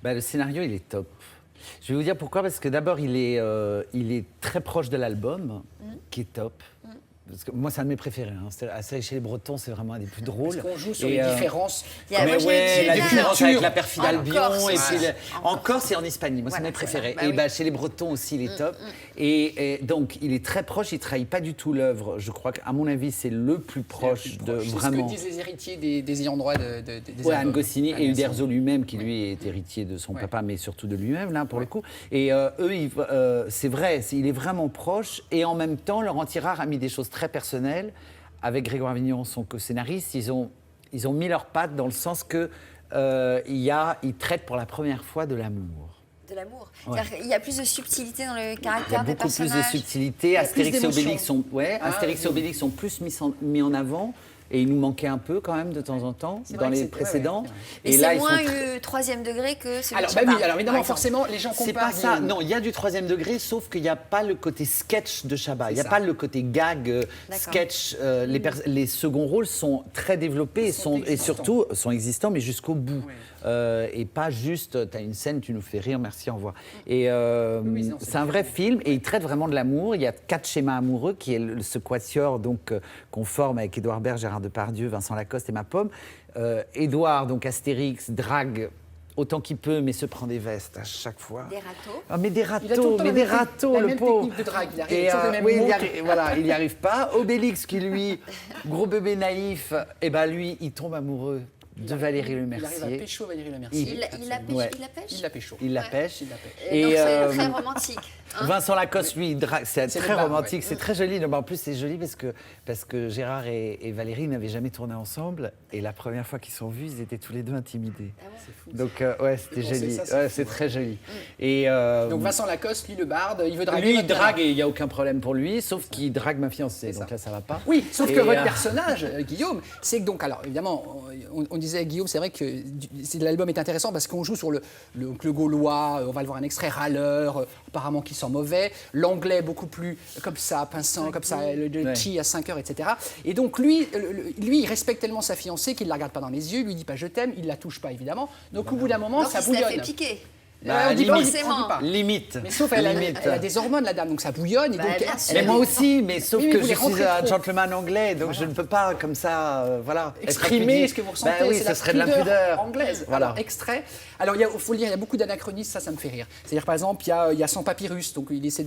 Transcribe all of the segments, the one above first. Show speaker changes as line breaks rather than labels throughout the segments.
Bah, le scénario, il est top. Je vais vous dire pourquoi, parce que d'abord, il est très proche de l'album, qui est top. Parce que moi, c'est un de mes préférés. Hein. Astérix chez les Bretons, c'est vraiment un des plus drôles.
Parce qu'on joue sur les différences.
Mais ouais, la différence avec la perfide
En
Albion.
Corse,
Et puis
ouais.
en Corse et en Espagne. Moi, c'est mes préférés.
Bah
et
oui.
bah, chez les Bretons aussi, il est top. Et donc, il est très proche. Il ne trahit pas du tout l'œuvre. Je crois qu'à mon avis, c'est le plus proche de vraiment.
C'est ce que disent les héritiers des ayants droit des
Ouais, Anne
albums.
Goscinny
Anne
et
Goscinny.
Uderzo lui-même, qui lui est héritier de son papa, mais surtout de lui-même, là, pour le coup. Et eux, c'est vrai, il est vraiment proche. Et en même temps, Laurent Tirard a mis des choses très personnelles. Avec Grégoire Vignon, son co-scénariste, ils ont mis leurs pattes dans le sens que ils traitent pour la première fois de l'amour.
De l'amour.
Ouais.
C'est-à-dire qu'il y a plus de subtilité dans le
Il y a
caractère des
beaucoup plus de
personnages.
subtilité.
y a
Astérix
plus
et
d'émotion.
Obélix sont, Astérix et Obélix sont plus mis en avant. Et il nous manquait un peu quand même de temps en temps
C'est
dans
vrai que
les
c'était-
précédents.
Mais
Et là,
c'est
ils
moins
sont très-
eu troisième degré que celui
Alors,
de
bah
Chabat,
oui, alors évidemment,
par exemple.
forcément, les gens
C'est
comparent.
pas ça.
Guillaume.
Non, il y a du troisième degré, sauf qu'il n'y a pas le côté sketch de Chabat. Il n'y a
ça.
pas le côté gag, sketch. Les seconds rôles sont très développés et surtout sont existants, mais jusqu'au bout. Et pas juste, tu as une scène, tu nous fais rire, merci, au revoir. Et
non,
c'est un vrai film et il traite vraiment de l'amour. Il y a 4 schémas amoureux qui est ce quatuor donc, qu'on forme avec Édouard Baird, Gérard Depardieu, Vincent Lacoste et ma pomme. Édouard, donc Astérix, drague autant qu'il peut, mais se prend des vestes à chaque fois.
Des râteaux.
Ah, mais des
Il a tout le
râteaux,
temps
mais
la
des
même
râteaux,
la
le
même
pauvre.
technique de drague, il arrive
Et,
toujours le même
oui,
mot.
il n'y arrive pas. Obélix, qui lui, gros bébé naïf, et ben lui, il tombe amoureux de Valérie Le
Il arrive à
Mercier.
pécho Valérie Le Mercier.
Il la
Absolument.
Ouais.
pêche.
Il la pécho.
Il la
Ouais.
pêche.
Il la pêche.
Et donc
Et,
c'est très romantique. hein.
Vincent Lacoste, lui, c'est
C'est
très
le bar,
romantique,
ouais.
c'est très joli. Non, mais en plus, c'est joli parce que Gérard et Valérie n'avaient jamais tourné ensemble. Et la première fois qu'ils sont vus, ils étaient tous les deux intimidés. Donc, ouais, c'était
penser
joli.
ça, c'est
Ouais,
fou,
c'est
ouais.
très joli. Et,
Donc Vincent Lacoste, lui, le barde, il veut draguer.
lui, il
votre
drague
nana.
et il n'y a aucun problème pour lui, sauf qu'il drague ma fiancée. Donc
ça.
là, ça va pas.
Oui, sauf
Et,
que votre personnage, Guillaume, c'est que donc, alors évidemment, on disait Guillaume, c'est vrai que l'album est intéressant parce qu'on joue sur le gaulois, on va le voir un extrait râleur, apparemment qui sent mauvais, l'anglais beaucoup plus comme ça, pinçant, comme ça, le
Ouais.
chi à 5 heures, etc. Et donc lui, il respecte tellement sa fiancée qu'il ne la regarde pas dans les yeux, il lui dit pas je t'aime, il la touche pas évidemment. Donc au bout d'un moment,
Donc
ça
il se la
bouillonne.
fait piquer.
Bah,
on dit pas,
limite.
on dit pas.
Limite.
Mais sauf elle
Limite.
a des hormones la dame, donc ça bouillonne. Et
Bah,
donc,
bien
elle-
sûr.
Mais
elle-
moi aussi, mais sauf
Oui, mais
que
vous
je
les
suis
rentrez
un
trop.
gentleman anglais, donc je ne peux pas comme ça, voilà, être
exprimer
impudique.
ce que vous ressentez,
Bah oui,
c'est
ce
la
serait de l'impudeur.
anglaise.
Voilà.
Alors, extrait. Alors, il faut le dire, il y a beaucoup d'anachronismes, ça me fait rire. C'est-à-dire, par exemple, il y a son papyrus, donc il essaie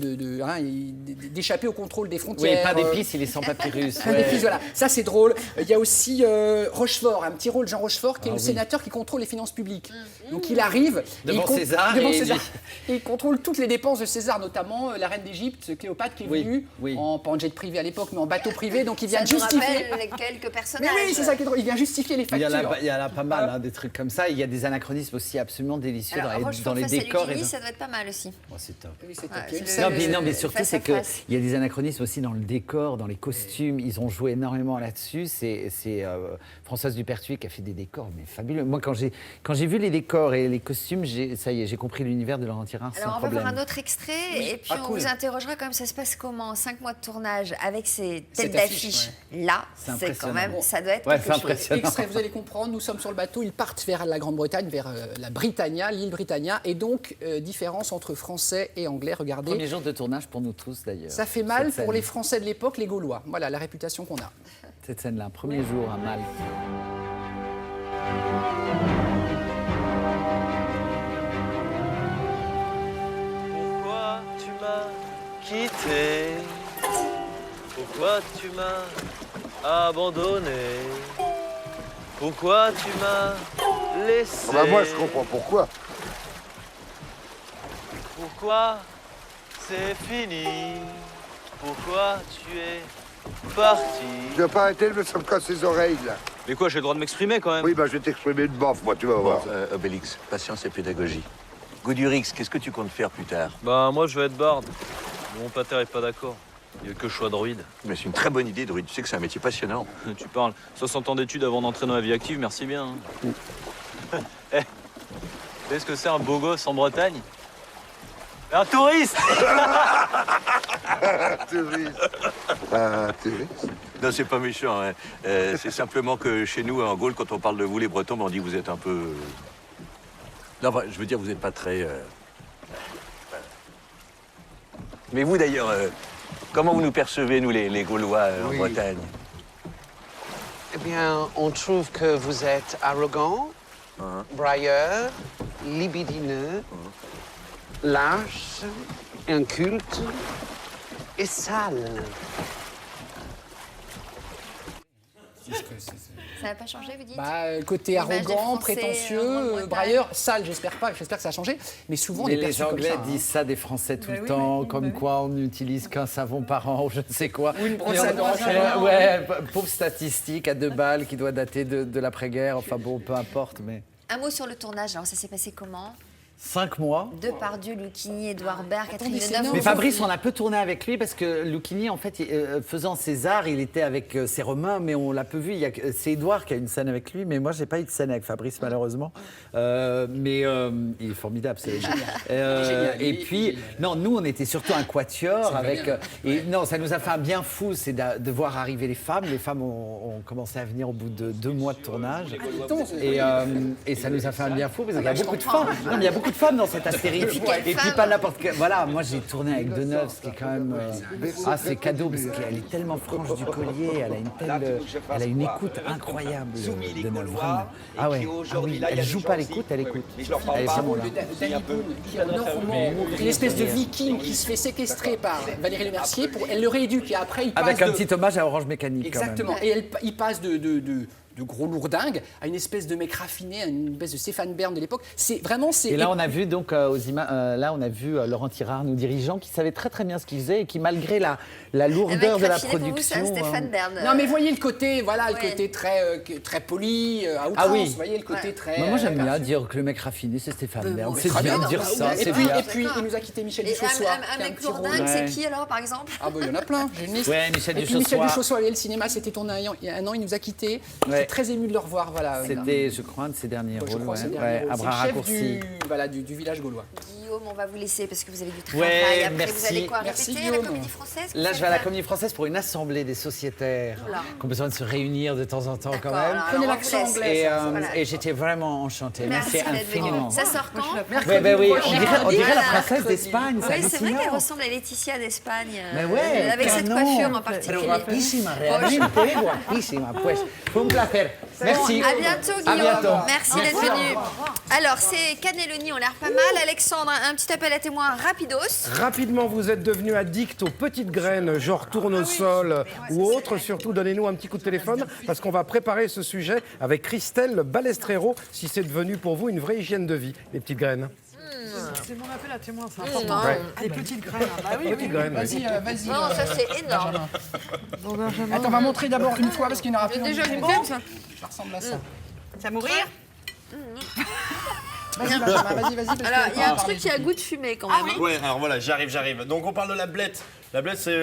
d'échapper au contrôle des
Oui,
frontières.
pas d'épices, il est sans papyrus.
Pain
ouais.
d'épices, voilà. Ça, c'est drôle. Il y a aussi Rochefort, un petit rôle, Jean Rochefort, qui est le sénateur qui contrôle les finances publiques. Donc, il arrive
Devant
et
César,
devant
et il
César.
dit-
Et il contrôle toutes les dépenses de César, notamment la reine d'Égypte, Cléopâtre, qui est
Oui,
venue,
oui.
pas en jet privé à l'époque, mais en bateau privé. Donc, il vient
Ça nous
justifier.
rappelle quelques
Mais
personnages.
oui, c'est ça qui est drôle. Il vient justifier les
Il y,
factures.
en a pas mal, hein, des trucs comme ça. Il y a des anachronismes aussi absolument délicieux
Alors,
dans les
Rochefort face à
décors.
Lucchini, ça doit être pas mal aussi.
Oh, c'est top.
Oui, c'est
Ouais,
top. Il y a une
c'est
scène-
Non, mais
le
surtout,
face
c'est
à face.
qu'il y a des anachronismes aussi dans le décor, dans les costumes. Ils ont joué énormément là-dessus. C'est Françoise Dupertuis qui a fait des décors mais fabuleux. Moi, quand j'ai vu les décors et les costumes, ça y est, j'ai compris l'univers de Laurent Tirard sans
Alors, on va
problème.
voir un autre extrait et puis on
cool.
vous interrogera quand même ça se passe comment. 5 mois de tournage avec ces têtes
Cette affiche,
d'affiche là,
C'est
c'est quand
impressionnant.
même, ça doit être
Ouais,
quelque
c'est
chose.
impressionnant.
Extrait, vous allez comprendre, nous sommes sur le bateau, ils partent vers la Grande-Bretagne, vers la Britannia, l'île Britannia, et donc différence entre français et anglais, regardez.
Premier jour de tournage pour nous tous d'ailleurs.
Ça fait mal
cette
pour
scène.
les Français de l'époque, les Gaulois. Voilà la réputation qu'on a.
Cette scène-là, premier jour à Malte.
Pourquoi tu m'as quitté? Pourquoi tu m'as abandonné? Pourquoi tu m'as laissé?
Ah bah moi, je comprends pourquoi.
Pourquoi c'est fini? Pourquoi tu es parti?
Tu vas pas arrêter de me casser les oreilles, là.
Mais quoi, j'ai le droit de m'exprimer quand même?
Oui, bah je vais t'exprimer une baffe, moi, tu vas voir.
Obélix, patience et pédagogie. Goudurix, qu'est-ce que tu comptes faire plus tard?
Bah moi je vais être barde. Mon pater est pas d'accord. Il veut que je sois druide.
Mais c'est une très bonne idée, druide. Tu sais que c'est un métier passionnant.
Tu parles. 60 ans d'études avant d'entrer dans la vie active, merci bien. hein. Eh, tu sais ce que c'est un beau gosse en Bretagne? Un touriste.
Touriste. Ah, touriste.
Non, c'est pas méchant. Hein. C'est simplement que chez nous, en Gaule, quand on parle de vous, les Bretons, ben, on dit que vous êtes un peu... Non, enfin, je veux dire, vous n'êtes pas très... Mais vous, d'ailleurs, comment vous nous percevez, nous, les Gaulois, en Bretagne?
Eh bien, on trouve que vous êtes arrogant, brailleur, libidineux, lâche, inculte et sale.
Ça n'a pas changé, vous dites?
Côté
L'image des
arrogant,
Français,
prétentieux, brailleur, sale, j'espère pas, j'espère que ça a changé. Mais souvent, on
Mais
est
les
perçu comme
Anglais
ça.
disent ça des Français tout le temps, comme quoi on n'utilise qu'un savon par an ou je ne sais quoi. Ou une brosse à dents. Ouais, pauvre statistique à 2 balles qui doit dater de l'après-guerre. Enfin bon, peu importe, mais...
Un mot sur le tournage, alors ça s'est passé comment?
5 mois.
Depardieu, Lucchini, Édouard Baird, Catherine
c'est
Deneuve.
énorme.
Mais Fabrice, on a peu tourné avec lui parce que Lucchini, en fait, faisant César, il était avec ses Romains, mais on l'a peu vu. C'est Édouard qui a une scène avec lui, mais moi, j'ai pas eu de scène avec Fabrice, malheureusement. Mais il est formidable, c'est
génial.
Et puis, non, nous, on était surtout un quatuor avec. Et non, ça nous a fait un bien fou, c'est de voir arriver les femmes. Les femmes ont commencé à venir au bout de 2 mois de tournage. Et ça nous a fait un bien fou parce qu'il y a beaucoup de femmes. Non, mais il y a beaucoup de femmes dans cette Astérix. Et puis pas n'importe quel. Voilà, moi j'ai tourné avec Deneuve, ce qui est quand même. C'est cadeau parce qu'elle est tellement franche du collier, elle a une écoute incroyable, Deneuve, vraiment. Ah ouais, oui, elle joue pas l'écoute, elle écoute. Elle est vraiment là.
Danny Boone, qui est une espèce de viking qui se fait séquestrer par Valérie Lemercier, elle le rééduque et après il passe
Avec un petit hommage à Orange Mécanique.
Exactement, et il passe de gros lourdingue à une espèce de mec raffiné, à une espèce de Stéphane Bern de l'époque. C'est vraiment...
Et là, on a vu donc là, on a vu Laurent Tirard, nous dirigeant, qui savait très très bien ce qu'il faisait et qui, malgré la lourdeur de la production...
Pour vous, ça, Stéphane Bern.
Non, mais voyez le côté, voilà, le côté très poli, à outrance.
Ah oui.
Vous voyez le côté très...
Moi, j'aime bien dire que le mec raffiné, c'est Stéphane Bern. C'est
très
bien
bien.
de dire ça, c'est
Et
bien.
puis, il nous a quitté Michel
Et
Duchossois.
un
qui a
mec
petit rôle.
lourdingue, c'est qui alors, par exemple?
Ah bah il y en a plein, j'ai une liste.
Ouais, Michel
Et puis Michel
Duchossois.
Duchossois, le cinéma, c'était tourné il y a un an, il nous a quittés. J'étais très ému de le revoir, voilà.
C'était, je crois, un de ses derniers
Je
rôles.
crois, c'est le
Ouais,
dernier rôle.
à
C'est
bras
le chef
raccourcis.
du village gaulois.
Guillaume, on va vous laisser parce que vous avez du travail.
Ouais,
Après,
merci.
vous allez quoi?
Merci,
Répéter à la
Guillaume.
Comédie Française?
Là, je vais à la Comédie Française pour une assemblée des sociétaires qui ont besoin de se réunir de temps en temps quand même.
Prenez l'accent anglais.
Et j'étais vraiment enchanté. Merci
d'être venu.
infiniment.
Ça sort quand?
Oui, on dirait la
Voilà.
princesse d'Espagne.
Oui, c'est vrai
hallucinant.
qu'elle ressemble à Laetitia d'Espagne.
Mais ouais,
avec cette
canon.
coiffure en particulier.
Pero guapísima, realmente guapísima. Pues, fue un placer. Merci.
Bon, à bientôt,
À
Guillaume.
bientôt.
Merci d'être venu. Alors, c'est Cannelloni, on l'air pas mal. Alexandre, un petit appel à témoins rapidos.
Rapidement, vous êtes devenu addict aux petites graines, genre tournesol ou autre. Surtout, donnez-nous un petit coup de téléphone parce qu'on va préparer ce sujet avec Christelle Balestrero, si c'est devenu pour vous une vraie hygiène de vie, les petites graines.
C'est mon appel à témoin, c'est important.
Ouais.
Les petites graines. Bah oui,
Petites graines, oui.
Vas-y.
Non, ça c'est énorme.
Bon, Benjamin.
Attends, on va montrer d'abord une fois parce qu'il n'y en aura plus.
Déjà
Ça
une
ça ressemble à ça.
Ça mourir.
Vas-y, Benjamin, vas-y. parce
Alors,
que-
il y a un truc qui a goût de fumée quand même.
Ouais, alors voilà, j'arrive. Donc on parle de la blette. La blette, c'est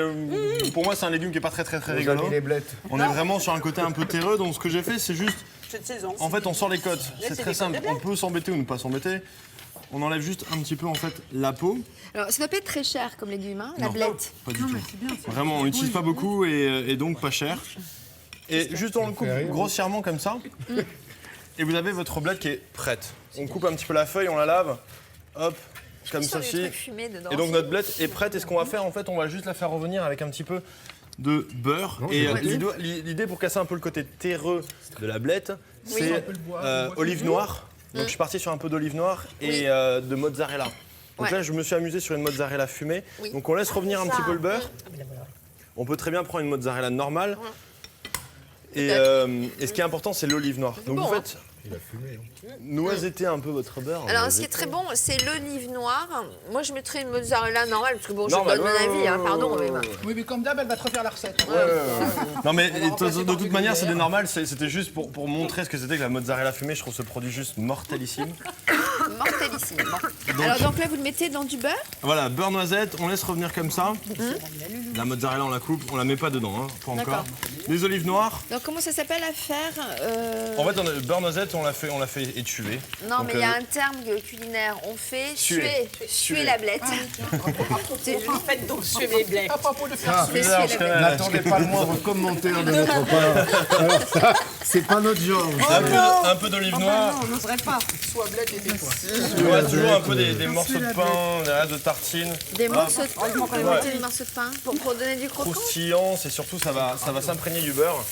pour moi, c'est un légume qui est pas très rigolo.
les blettes.
On est vraiment sur un côté un peu terreux, donc ce que j'ai fait, c'est juste.
Cette saison.
En fait, on sort les côtes. C'est très simple. On peut s'embêter ou ne pas s'embêter. On enlève juste un petit peu en fait la peau.
Alors, ça doit pas être très cher comme légume, hein, la
Non,
blette.
Pas du tout. Vraiment, on l'utilise pas beaucoup et donc pas cher. Et juste on le coupe grossièrement comme ça. Et vous avez votre blette qui est prête. On coupe un petit peu la feuille, on la lave. Hop, comme
Sur des
ceci.
trucs fumés dedans.
Et donc notre blette est prête. Et ce qu'on va faire, en fait, on va juste la faire revenir avec un petit peu de beurre. Et l'idée pour casser un peu le côté terreux de la blette, c'est olive noire. Donc je suis parti sur un peu d'olive noire et de mozzarella. Donc
Ouais.
là, je me suis amusé sur une mozzarella fumée.
Oui.
Donc on laisse revenir un petit peu le beurre. On peut très bien prendre une mozzarella normale. Et ce qui est important, c'est l'olive noire. Donc
bon,
vous faites noisetter un peu votre beurre.
Alors, ce qui est très bon, c'est l'olive noire. Moi, je mettrais une mozzarella normale, parce que bon, je
Normal,
donne mon avis, hein, pardon. Mais
Oui, mais comme d'hab, elle va te refaire la recette.
Non mais de toute manière, c'est normal. C'était juste pour montrer ce que c'était que la mozzarella fumée. Je trouve ce produit juste mortelissime.
mortellissime. Alors, donc là, vous le mettez dans du beurre.
Voilà, beurre noisette, on laisse revenir comme ça. La mozzarella, on la coupe, on la met pas dedans, hein, pas encore. Les olives noires.
Donc comment ça s'appelle à faire
En fait, le beurre noisette, on l'a fait étuver.
Non,
Donc,
mais il y a un terme culinaire. On fait
suer.
suer la blette. C'est joli.
Faites donc suer les blés.
À propos de faire
Ah,
Fais suer la blette.
N'attendez pas le moindre commentaire de notre part. Alors ça, c'est pas notre genre.
Un peu d'olive noire.
Non, on n'oserait pas.
soit bled et toi.
Il y aura toujours un peu des morceaux de pain, derrière de tartines.
Des morceaux de pain.
Heureusement qu'on est
Ouais.
Des morceaux de pain pour donner du croquant.
Croustillant, c'est surtout ça va s'imprégner du beurre,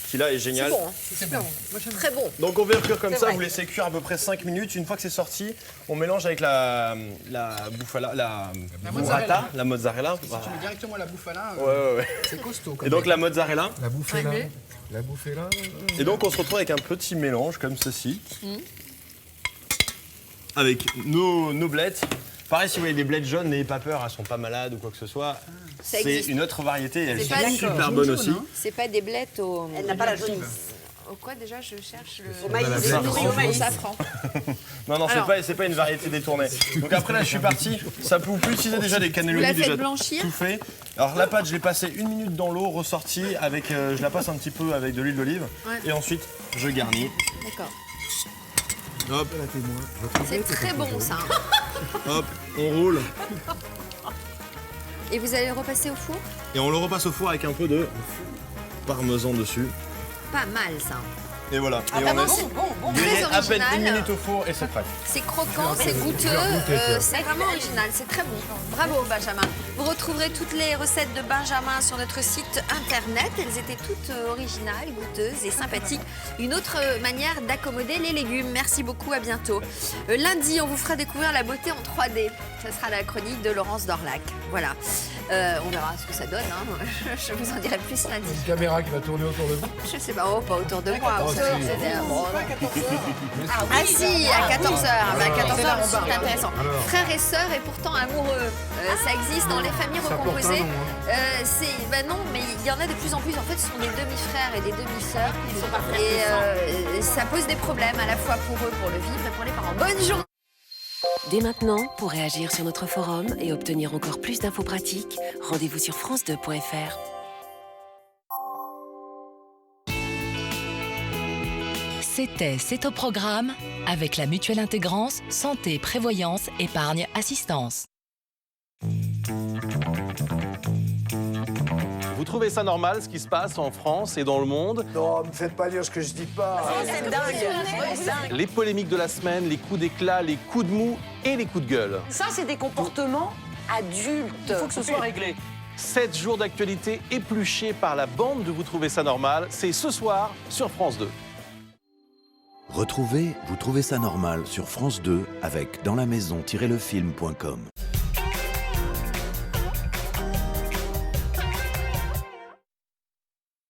qui là est génial.
C'est bon, hein.
C'est bon.
Très bon.
Donc on va cuire comme ça,
vrai.
vous laissez cuire à peu près 5 minutes. Une fois que c'est sorti, on mélange avec la bouffala, la burrata, la mozzarella. Voilà.
Tu mets directement la bouffala,
Ouais.
c'est costaud.
Et donc la mozzarella.
La bouffer là. La bouffer là.
Et donc on se retrouve avec un petit mélange comme ceci. Avec nos blettes. Pareil, si vous voyez des blettes jaunes, n'ayez pas peur, elles sont pas malades ou quoi que ce soit.
Ça
C'est
existe.
une autre variété, elles
C'est
sont
pas
super bonnes aussi.
C'est pas des blettes au.
Elle n'a pas la jaunisse.
Au quoi déjà? Je cherche le.
Au maïs.
safran.
Nourrie au maïs.
Safran.
Non,
Alors.
c'est pas une variété détournée. Donc après là, je suis parti. Ça peut vous utiliser déjà des
Vous
cannellonis
la faites
déjà
blanchir?
tout fait. Alors la pâte, je l'ai passée 1 minute dans l'eau, ressortie avec, je la passe un petit peu avec de l'huile d'olive.
Ouais.
Et ensuite, je garnis.
D'accord.
Hop,
C'est très bon ça.
hop, on roule.
Et vous allez le repasser au four?
Et on le repasse au four avec un peu de parmesan dessus.
Pas mal ça.
Et voilà. Et
vraiment,
on laisse
Très
griller à peine
original.
1 minute au four et c'est prêt.
C'est croquant, c'est goûteux, c'est vraiment original, c'est très bon. Bravo Benjamin. Vous retrouverez toutes les recettes de Benjamin sur notre site internet. Elles étaient toutes originales, goûteuses et sympathiques. Une autre manière d'accommoder les légumes. Merci beaucoup, à bientôt. Lundi, on vous fera découvrir la beauté en 3D. Ce sera la chronique de Laurence Dorlac. Voilà. On verra ce que ça donne. Hein. Je vous en dirai plus lundi.
Une caméra qui va tourner autour de vous.
Je sais pas, oh, pas autour de moi.
Oh, si.
Ah si, à 14h. À 14h, c'est intéressant.
Alors.
Frères et sœurs et pourtant amoureux. Ça existe dans les familles
Ça porte un
recomposées.
nom, hein.
Non, mais il y en a de plus en plus. En fait, ce sont des demi-frères et des demi-sœurs. Et ça pose des problèmes à la fois pour eux, pour le vivre et pour les parents. Bonne journée.
Dès maintenant, pour réagir sur notre forum et obtenir encore plus d'infos pratiques, rendez-vous sur france2.fr.
C'est au programme avec la Mutuelle Intégrance, Santé, Prévoyance, Épargne, Assistance.
Vous trouvez ça normal, ce qui se passe en France et dans le monde?
Non, me faites pas dire ce que je dis pas.
C'est dingue.
Les polémiques de la semaine, les coups d'éclat, les coups de mou et les coups de gueule.
Ça, c'est des comportements adultes. Il faut que ce soit réglé.
7 jours d'actualité épluchés par la bande de Vous trouvez ça normal, c'est ce soir sur France 2.
Retrouvez Vous trouvez ça normal sur France 2 avec dans la maison-lefilm.com.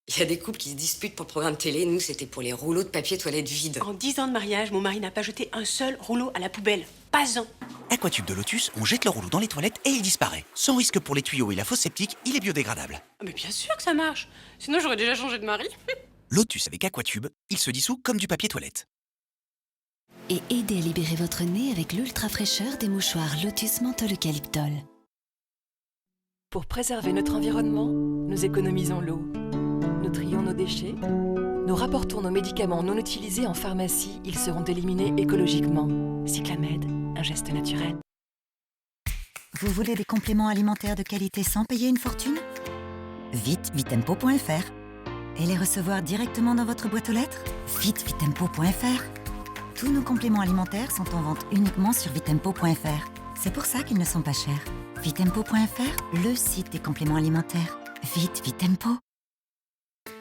Il y a des couples qui se disputent pour le programme télé. Nous, c'était pour les rouleaux de papier toilette vides.
En 10 ans de mariage, mon mari n'a pas jeté un seul rouleau à la poubelle. Pas un.
Aquatube de Lotus, on jette le rouleau dans les toilettes et il disparaît. Sans risque pour les tuyaux et la fosse septique, il est biodégradable.
Mais bien sûr que ça marche. Sinon, j'aurais déjà changé de mari.
Lotus avec Aquatube, il se dissout comme du papier toilette.
Et aidez à libérer votre nez avec l'ultra fraîcheur des mouchoirs Lotus Menthol Eucalyptol.
Pour préserver notre environnement, nous économisons l'eau. Nous trions nos déchets. Nous rapportons nos médicaments non utilisés en pharmacie. Ils seront éliminés écologiquement. Cyclamède, un geste naturel.
Vous voulez des compléments alimentaires de qualité sans payer une fortune? Vite, vitempo.fr. Et les recevoir directement dans votre boîte aux lettres? Vite, vitempo.fr. Tous nos compléments alimentaires sont en vente uniquement sur vitempo.fr. C'est pour ça qu'ils ne sont pas chers. Vitempo.fr, le site des compléments alimentaires. Vite, Vitempo.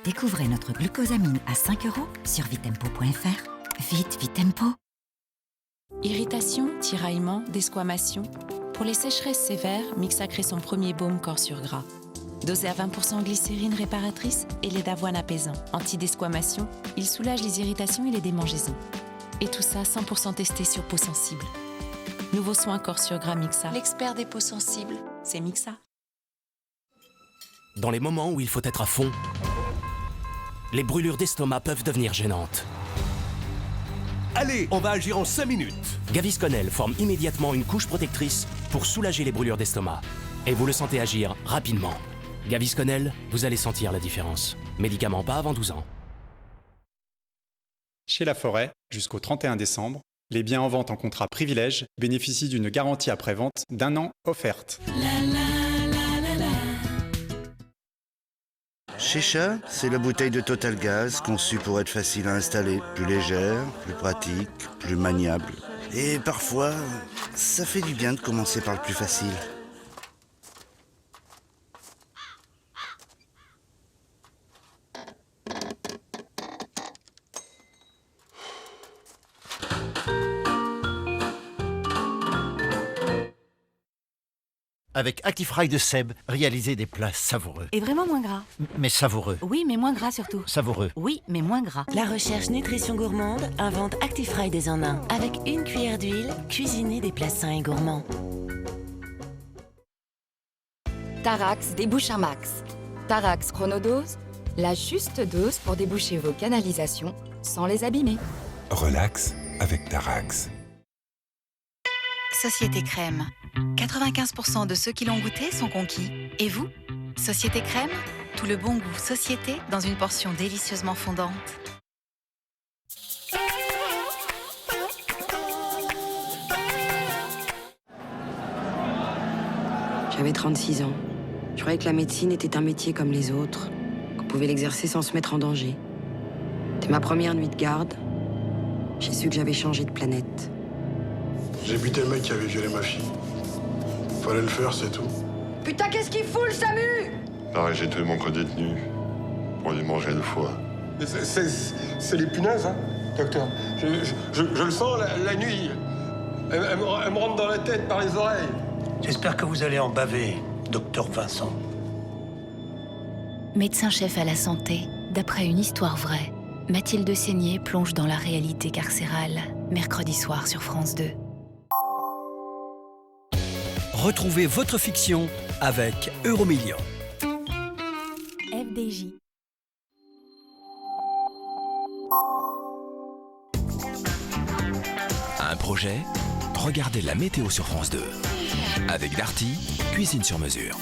Découvrez notre glucosamine à 5 € sur vitempo.fr. Vite, Vitempo.
Irritation, tiraillement, desquamation. Pour les sécheresses sévères, Mixa crée son premier baume corps sur gras. Dosé à 20% glycérine réparatrice et lait d'avoine apaisant. Anti-desquamation, il soulage les irritations et les démangeaisons. Et tout ça 100% testé sur peau sensible. Nouveau soin corps sur gras Mixa. L'expert des peaux sensibles, c'est Mixa.
Dans les moments où il faut être à fond, les brûlures d'estomac peuvent devenir gênantes. Allez, on va agir en 5 minutes. Gavisconel forme immédiatement une couche protectrice pour soulager les brûlures d'estomac. Et vous le sentez agir rapidement.
Gavisconel, vous allez sentir la différence. Médicament pas avant 12 ans.
Chez La Forêt, jusqu'au 31 décembre, les biens en vente en contrat privilège bénéficient d'une garantie après-vente d'1 an offerte.
Shisha, c'est la bouteille de Total Gas conçue pour être facile à installer, plus légère, plus pratique, plus maniable. Et parfois, ça fait du bien de commencer par le plus facile.
Avec Actifry de Seb, réalisez des plats savoureux.
Et vraiment moins gras.
Mais savoureux.
Oui, mais moins gras surtout.
Savoureux.
Oui, mais moins gras.
La recherche nutrition gourmande invente Actifry des en un. Avec une cuillère d'huile, cuisinez des plats sains et gourmands.
Tarax débouche un max. Tarax Chronodose, la juste dose pour déboucher vos canalisations sans les abîmer.
Relax avec Tarax.
Société Crème. 95% de ceux qui l'ont goûté sont conquis. Et vous? Société Crème, tout le bon goût société dans une portion délicieusement fondante.
J'avais 36 ans. Je croyais que la médecine était un métier comme les autres, qu'on pouvait l'exercer sans se mettre en danger. C'était ma première nuit de garde. J'ai su que j'avais changé de planète.
J'ai buté le mec qui avait violé ma fille. Fallait le faire, c'est tout.
Putain, qu'est-ce qu'il fout, le SAMU?
Pareil, j'ai tué mon co-détenu pour lui manger 2 fois. C'est les punaises, hein, docteur. Je le sens la nuit. Elle me rentre dans la tête par les oreilles.
J'espère que vous allez en baver, docteur Vincent.
Médecin-chef à la santé, d'après une histoire vraie, Mathilde Seigné plonge dans la réalité carcérale, mercredi soir sur France 2.
Retrouvez votre fiction avec Euromillions.
FDJ.
Un projet? Regardez la météo sur France 2. Avec Darty, cuisine sur mesure.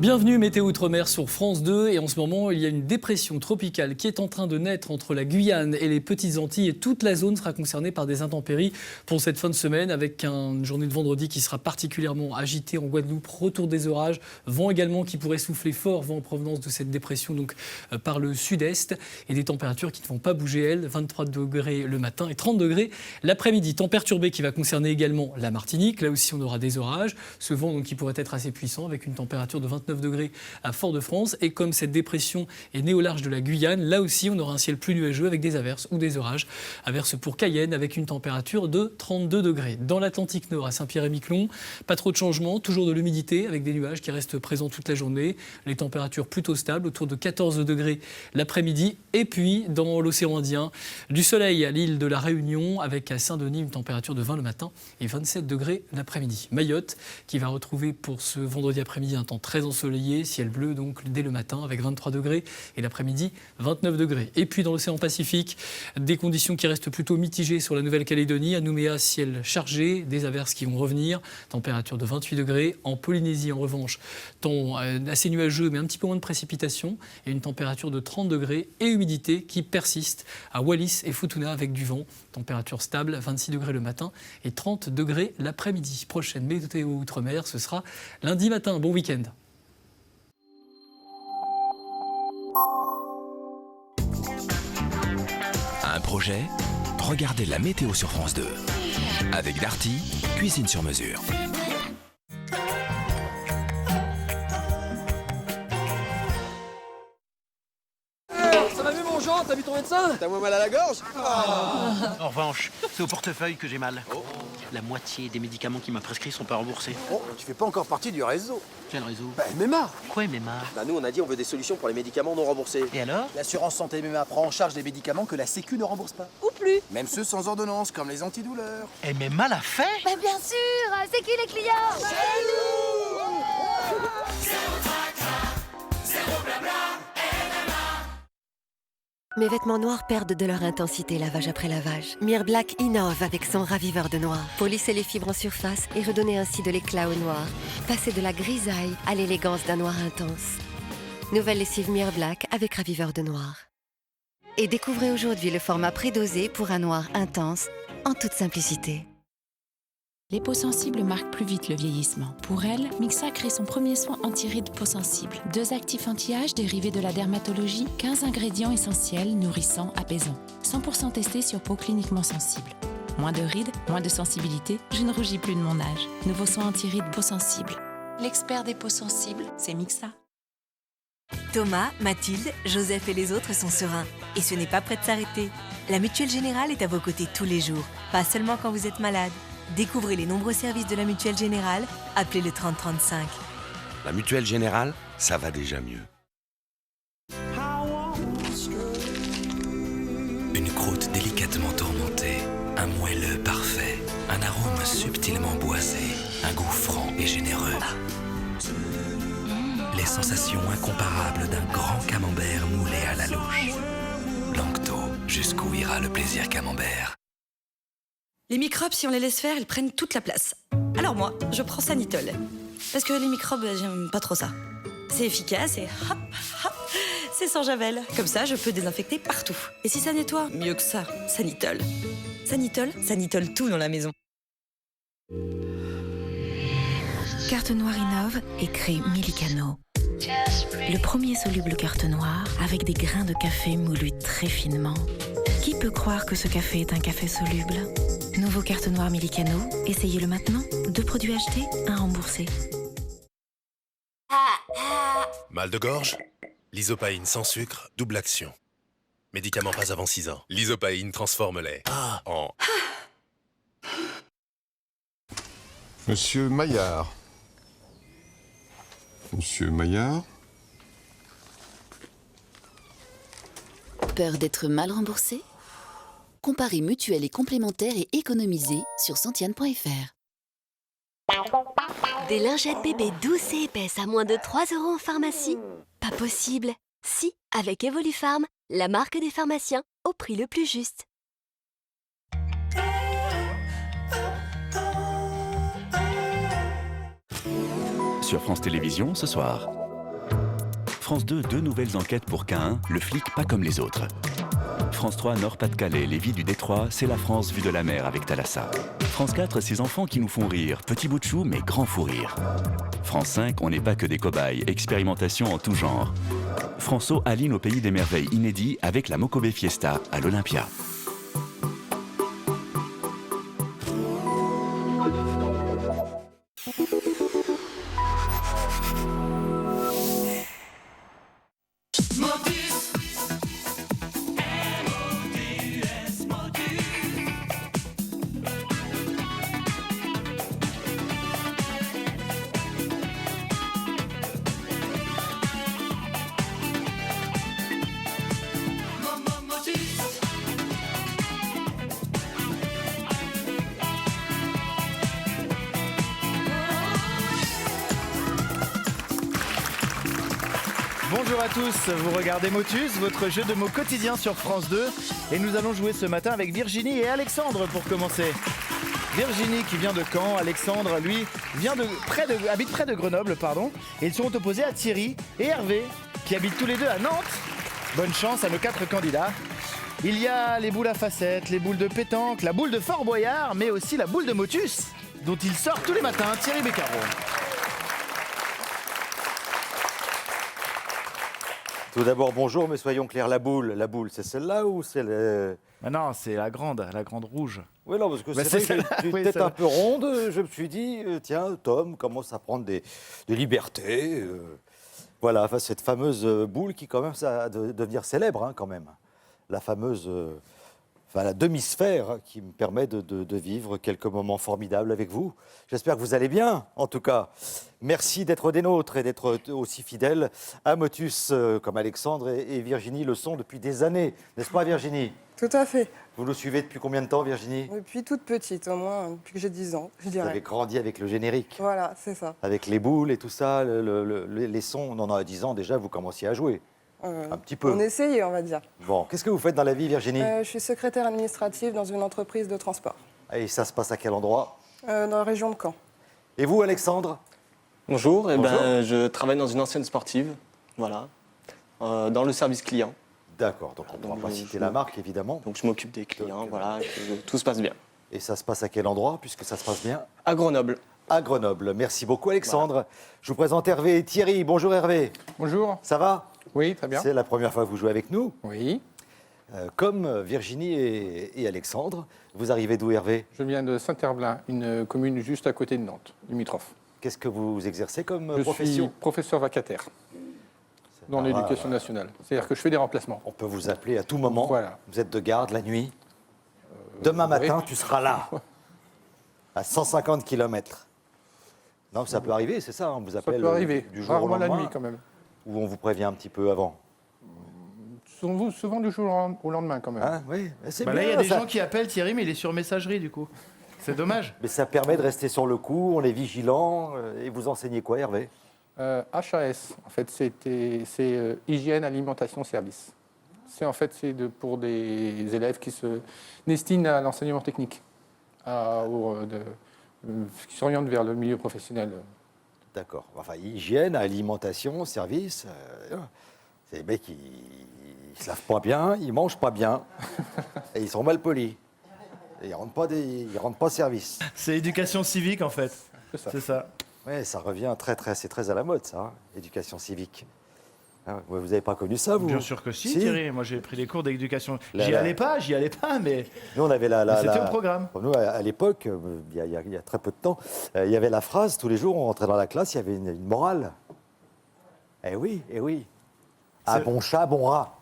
Bienvenue Météo Outre-mer sur France 2 et en ce moment il y a une dépression tropicale qui est en train de naître entre la Guyane et les Petites Antilles et toute la zone sera concernée par des intempéries pour cette fin de semaine avec une journée de vendredi qui sera particulièrement agitée en Guadeloupe, retour des orages, vent également qui pourrait souffler fort, vent en provenance de cette dépression donc par le sud-est et des températures qui ne vont pas bouger elles, 23 degrés le matin et 30 degrés l'après-midi. Temps perturbé qui va concerner également la Martinique, là aussi on aura des orages, ce vent donc qui pourrait être assez puissant avec une température de 29 degrés à Fort-de-France. Et comme cette dépression est née au large de la Guyane, là aussi on aura un ciel plus nuageux avec des averses ou des orages. Averses pour Cayenne avec une température de 32 degrés. Dans l'Atlantique Nord, à Saint-Pierre-et-Miquelon, pas trop de changements, toujours de l'humidité avec des nuages qui restent présents toute la journée. Les températures plutôt stables, autour de 14 degrés l'après-midi. Et puis dans l'océan Indien, du soleil à l'île de la Réunion avec à Saint-Denis une température de 20 le matin et 27 degrés l'après-midi. Mayotte qui va retrouver pour ce vendredi après-midi un temps très ensoleillé, ciel bleu donc dès le matin avec 23 degrés et l'après-midi 29 degrés. Et puis dans l'océan Pacifique, des conditions qui restent plutôt mitigées sur la Nouvelle-Calédonie. À Nouméa, ciel chargé, des averses qui vont revenir, température de 28 degrés. En Polynésie en revanche, temps assez nuageux mais un petit peu moins de précipitations et une température de 30 degrés et humidité qui persiste à Wallis et Futuna avec du vent. Température stable, 26 degrés le matin et 30 degrés l'après-midi. Prochaine météo outre-mer, ce sera lundi matin. Bon week-end.
Un projet? Regardez la météo sur France 2. Avec Darty, cuisine sur mesure.
Ça va mieux mon Jean? T'as vu ton médecin? T'as moins mal à la gorge?
En revanche, c'est au portefeuille que j'ai mal. La moitié des médicaments qu'il m'a prescrits sont pas remboursés.
Oh, tu fais pas encore partie du réseau.
Quel réseau?
Bah, MMA.
Quoi, MMA?
Bah, nous, on a dit on veut des solutions pour les médicaments non remboursés.
Et alors?
L'assurance santé MMA prend en charge des médicaments que la Sécu ne rembourse pas.
Ou plus.
Même ceux sans ordonnance, comme les antidouleurs.
Et MMA l'a fait?
Bah bien sûr, c'est qui les clients?
C'est nous.
Zéro tracas, zéro blabla, MMA.
Mes vêtements noirs perdent de leur intensité lavage après lavage. Mir Black innove avec son raviveur de noir. Polisser les fibres en surface et redonner ainsi de l'éclat au noir. Passer de la grisaille à l'élégance d'un noir intense. Nouvelle lessive Mir Black avec raviveur de noir. Et découvrez aujourd'hui le format prédosé pour un noir intense, en toute simplicité.
Les peaux sensibles marquent plus vite le vieillissement. Pour elle, Mixa crée son premier soin anti-rides peau sensible. 2 actifs anti-âge dérivés de la dermatologie, 15 ingrédients essentiels, nourrissants, apaisants. 100% testés sur peau cliniquement sensible. Moins de rides, moins de sensibilité, je ne rougis plus de mon âge. Nouveau soin anti-rides peau sensible. L'expert des peaux sensibles, c'est Mixa.
Thomas, Mathilde, Joseph et les autres sont sereins. Et ce n'est pas prêt de s'arrêter. La Mutuelle Générale est à vos côtés tous les jours, pas seulement quand vous êtes malade. Découvrez les nombreux services de la Mutuelle Générale, appelez le 3035.
La Mutuelle Générale, ça va déjà mieux.
Une croûte délicatement tourmentée, un moelleux parfait, un arôme subtilement boisé, un goût franc et généreux. Les sensations incomparables d'un grand camembert moulé à la louche. Lancto, jusqu'où ira le plaisir camembert.
Les microbes, si on les laisse faire, ils prennent toute la place. Alors moi, je prends Sanitol. Parce que les microbes, j'aime pas trop ça. C'est efficace et hop, hop, c'est sans javel. Comme ça, je peux désinfecter partout. Et si ça nettoie, mieux que ça, Sanitol. Sanitol, Sanitol tout dans la maison.
Carte Noire innove et crée Millicano. Le premier soluble carte noire avec des grains de café moulus très finement. Qui peut croire que ce café est un café soluble? Nouveau carte noire Millicano, essayez-le maintenant. 2 produits achetés, 1 remboursé.
Mal de gorge? L'isopaïne sans sucre, double action. Médicament pas avant 6 ans. L'isopaïne transforme-les en...
Monsieur Maillard. Monsieur Maillard.
Peur d'être mal remboursé? Comparez mutuelles et complémentaires et économisez sur Santiane.fr.
Des lingettes bébés douces et épaisses à moins de 3 € en pharmacie? Pas possible. Si, avec Evolufarm, la marque des pharmaciens, au prix le plus juste.
Sur France Télévisions ce soir. France 2, 2 nouvelles enquêtes pour K1, le flic pas comme les autres. France 3, Nord-Pas-de-Calais, les vies du Détroit, c'est la France vue de la mer avec Thalassa. France 4, ces enfants qui nous font rire, petit bout de chou mais grand fou rire. France 5, on n'est pas que des cobayes, expérimentation en tout genre. François aligne au pays des merveilles inédits avec la Mokobe Fiesta à l'Olympia.
Bonjour à tous, vous regardez Motus, votre jeu de mots quotidien sur France 2. Et nous allons jouer ce matin avec Virginie et Alexandre pour commencer. Virginie qui vient de Caen, Alexandre lui habite près de Grenoble, pardon. Et ils seront opposés à Thierry et Hervé qui habitent tous les deux à Nantes. Bonne chance à nos 4 candidats. Il y a les boules à facettes, les boules de pétanque, la boule de Fort Boyard, mais aussi la boule de Motus dont il sort tous les matins, Thierry Beccaro.
Tout d'abord, bonjour, mais soyons clairs, la boule, c'est celle-là ou c'est le...
Ah non, c'est la grande rouge.
Oui, non, parce que c'est vrai que tu es peut-être un peu ronde, je me suis dit, tiens, Tom commence à prendre des libertés. Voilà, enfin, cette fameuse boule qui, quand même, ça a de devenir célèbre, hein, quand même. La fameuse... la demi-sphère qui me permet de vivre quelques moments formidables avec vous. J'espère que vous allez bien, en tout cas. Merci d'être des nôtres et d'être aussi fidèles à Motus, comme Alexandre et Virginie le sont depuis des années. N'est-ce pas, Virginie?
Tout à fait.
Vous nous suivez depuis combien de temps, Virginie?
Depuis toute petite, au moins, depuis que j'ai 10 ans, je dirais.
Vous avez grandi avec le générique.
Voilà, c'est ça.
Avec les boules et tout ça, les sons. Non, à 10 ans déjà, vous commenciez à jouer. Un petit peu.
On essayait, on va dire.
Bon, qu'est-ce que vous faites dans la vie, Virginie?
Je suis secrétaire administrative dans une entreprise de transport.
Et ça se passe à quel endroit?
Dans la région de Caen.
Et vous, Alexandre?
Bonjour,
Bonjour.
je travaille dans une ancienne sportive, voilà, dans le service client.
D'accord, donc on ne pourra pas citer la marque, évidemment.
Donc je m'occupe des clients, voilà, tout se passe bien.
Et ça se passe à quel endroit, puisque ça se passe bien?
À Grenoble.
À Grenoble. Merci beaucoup, Alexandre. Voilà. Je vous présente Hervé et Thierry. Bonjour, Hervé.
Bonjour.
Ça va?
Oui, très bien.
C'est la première fois que vous jouez avec nous?
Oui.
Comme Virginie et Alexandre. Vous arrivez d'où, Hervé?
Je viens de Saint-Herblain, une commune juste à côté de Nantes, limitrophe.
Qu'est-ce que vous exercez comme profession?
Je suis professeur vacataire dans l'éducation nationale. C'est-à-dire que je fais des remplacements.
On peut vous appeler à tout moment.
Voilà.
Vous êtes de garde la nuit. Demain matin, tu seras là, à 150 km. Non, ça peut arriver, c'est ça, on vous appelle
ça peut arriver.
Du jour au lendemain,
la nuit quand même.
Ou on vous prévient un petit peu avant?
Souvent du jour au lendemain quand même.
Hein, oui, c'est bien.
Là, il y a des gens qui appellent Thierry, mais il est sur messagerie du coup. C'est dommage.
Mais ça permet de rester sur le coup, on est vigilant. Et vous enseignez quoi, Hervé?
HAS, en fait, c'est hygiène, alimentation, service. C'est pour des élèves qui se destinent à l'enseignement technique, qui s'orientent vers le milieu professionnel.
D'accord. Enfin, hygiène, alimentation, service. C'est des mecs qui ne se lavent pas bien, ils ne mangent pas bien, et ils sont mal polis. Et ils ne rendent pas service.
C'est éducation civique, en fait. C'est ça.
Oui, ça revient c'est très à la mode, ça, hein, éducation civique. Hein, vous n'avez pas connu ça, vous?
Bien sûr que si, Thierry. Moi, j'ai pris des cours d'éducation. J'y allais pas, mais...
Nous, on avait
c'était au programme.
Nous, à l'époque, il y a très peu de temps, il y avait la phrase, tous les jours, on rentrait dans la classe, il y avait une morale. Eh oui, eh oui. Ah, bon chat, bon rat.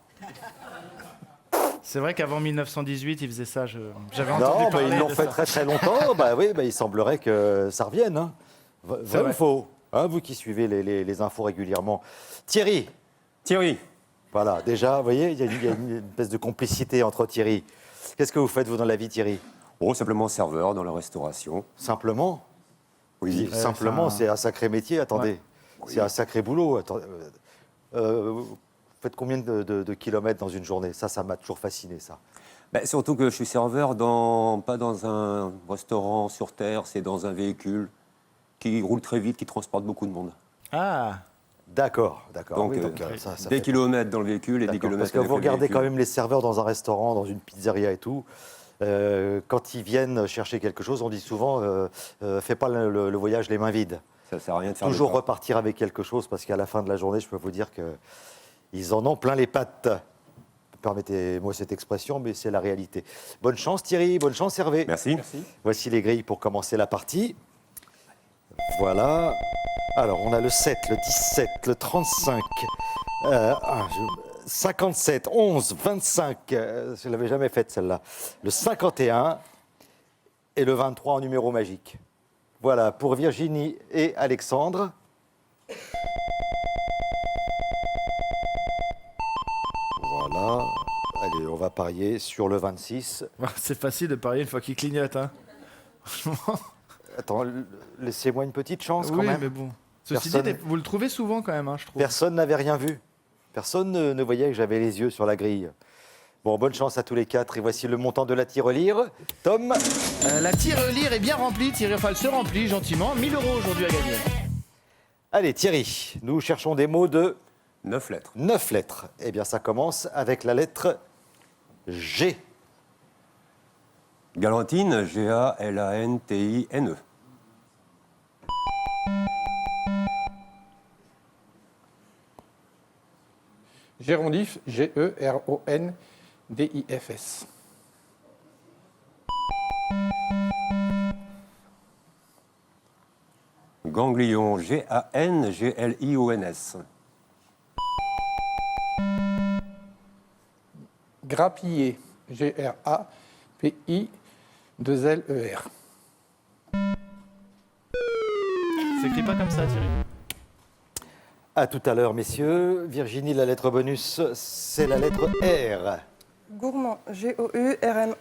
C'est vrai qu'avant 1918, ils faisaient ça. J'avais entendu
non,
parler
ils l'ont
de
fait
ça.
très très longtemps. Oui, il semblerait que ça revienne. Hein. Vrai ou faux, hein, vous qui suivez les infos régulièrement. Thierry. Voilà, déjà, vous voyez, il y a une espèce de complicité entre Thierry. Qu'est-ce que vous faites, vous, dans la vie, Thierry?
Simplement serveur dans la restauration.
Simplement?
Oui.
Simplement, c'est un sacré métier, attendez.
Ouais. Oui.
C'est un sacré boulot. Vous faites combien de kilomètres dans une journée? Ça m'a toujours fasciné, ça.
Surtout que je suis serveur pas dans un restaurant sur terre, c'est dans un véhicule qui roule très vite, qui transporte beaucoup de monde.
Ah,
d'accord.
Donc,
oui,
ça des kilomètres dans le véhicule et des kilomètres
parce que
avec
vous
le
regardez
véhicule.
quand même les serveurs dans un restaurant, dans une pizzeria et tout. Quand ils viennent chercher quelque chose, on dit souvent fais pas le voyage les mains vides.
Ça sert à rien de faire
toujours
le pas.
repartir avec quelque chose, parce qu'à la fin de la journée, je peux vous dire qu'ils en ont plein les pattes. Permettez-moi cette expression, mais c'est la réalité. Bonne chance Thierry, bonne chance Hervé.
Merci.
Voici les grilles pour commencer la partie. Voilà. Alors, on a le 7, le 17, le 35, 57, 11, 25, je ne l'avais jamais faite celle-là, le 51 et le 23 en numéro magique. Voilà, pour Virginie et Alexandre. Voilà. Allez, on va parier sur le 26.
c'est facile de parier une fois qu'il clignote, hein. Franchement.
Attends, laissez-moi une petite chance quand
Oui,
même.
mais bon. Ceci dit, vous le trouvez souvent quand même, hein, je trouve.
Personne n'avait rien vu. Personne ne voyait que j'avais les yeux sur la grille. Bon, bonne chance à tous les quatre. Et voici le montant de la tirelire. Tom?
La tirelire est bien remplie, Thierry. Enfin, elle se remplit gentiment. 1 000 € aujourd'hui à gagner.
Allez, Thierry, nous cherchons des mots de...
9 lettres.
9 lettres. Eh bien, ça commence avec la lettre G.
Galantine, Galantine.
Gérondif, Gerondifs.
Ganglion, Ganglions.
Grappiller, Grappie2Ler.
S'écrit pas comme ça, Thierry.
À tout à l'heure, messieurs. Virginie, la lettre bonus, c'est la lettre R.
Gourmand, Gourmands.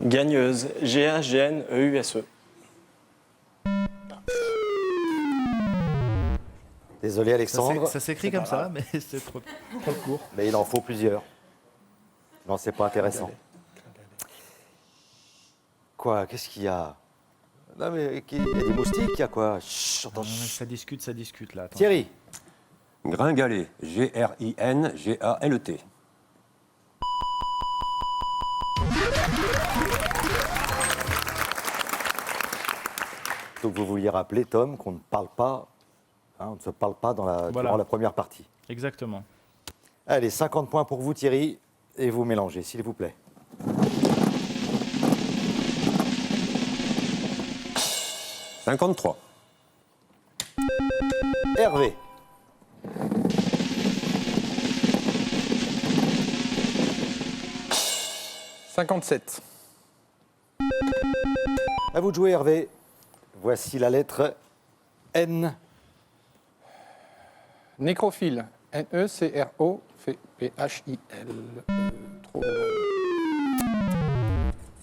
Gagneuse, Gagneuse.
Désolé Alexandre.
Ça s'écrit comme ça, mais c'est trop court.
Mais il en faut plusieurs. Non, c'est pas intéressant. Quoi? Qu'est-ce qu'il y a? Non, mais il y a des moustiques, il y a quoi? Chut, attends.
Ça discute là. Attends.
Thierry.
Gringalet, Gringalet.
Donc vous vouliez rappeler, Tom, qu'on ne parle pas, on ne se parle pas durant la première partie.
Exactement.
Allez, 50 points pour vous, Thierry, et vous mélangez, s'il vous plaît. «
53.
Hervé. «
57.
À vous de jouer, Hervé. Voici la lettre N.
Nécrophile. Necrophil. Trop long.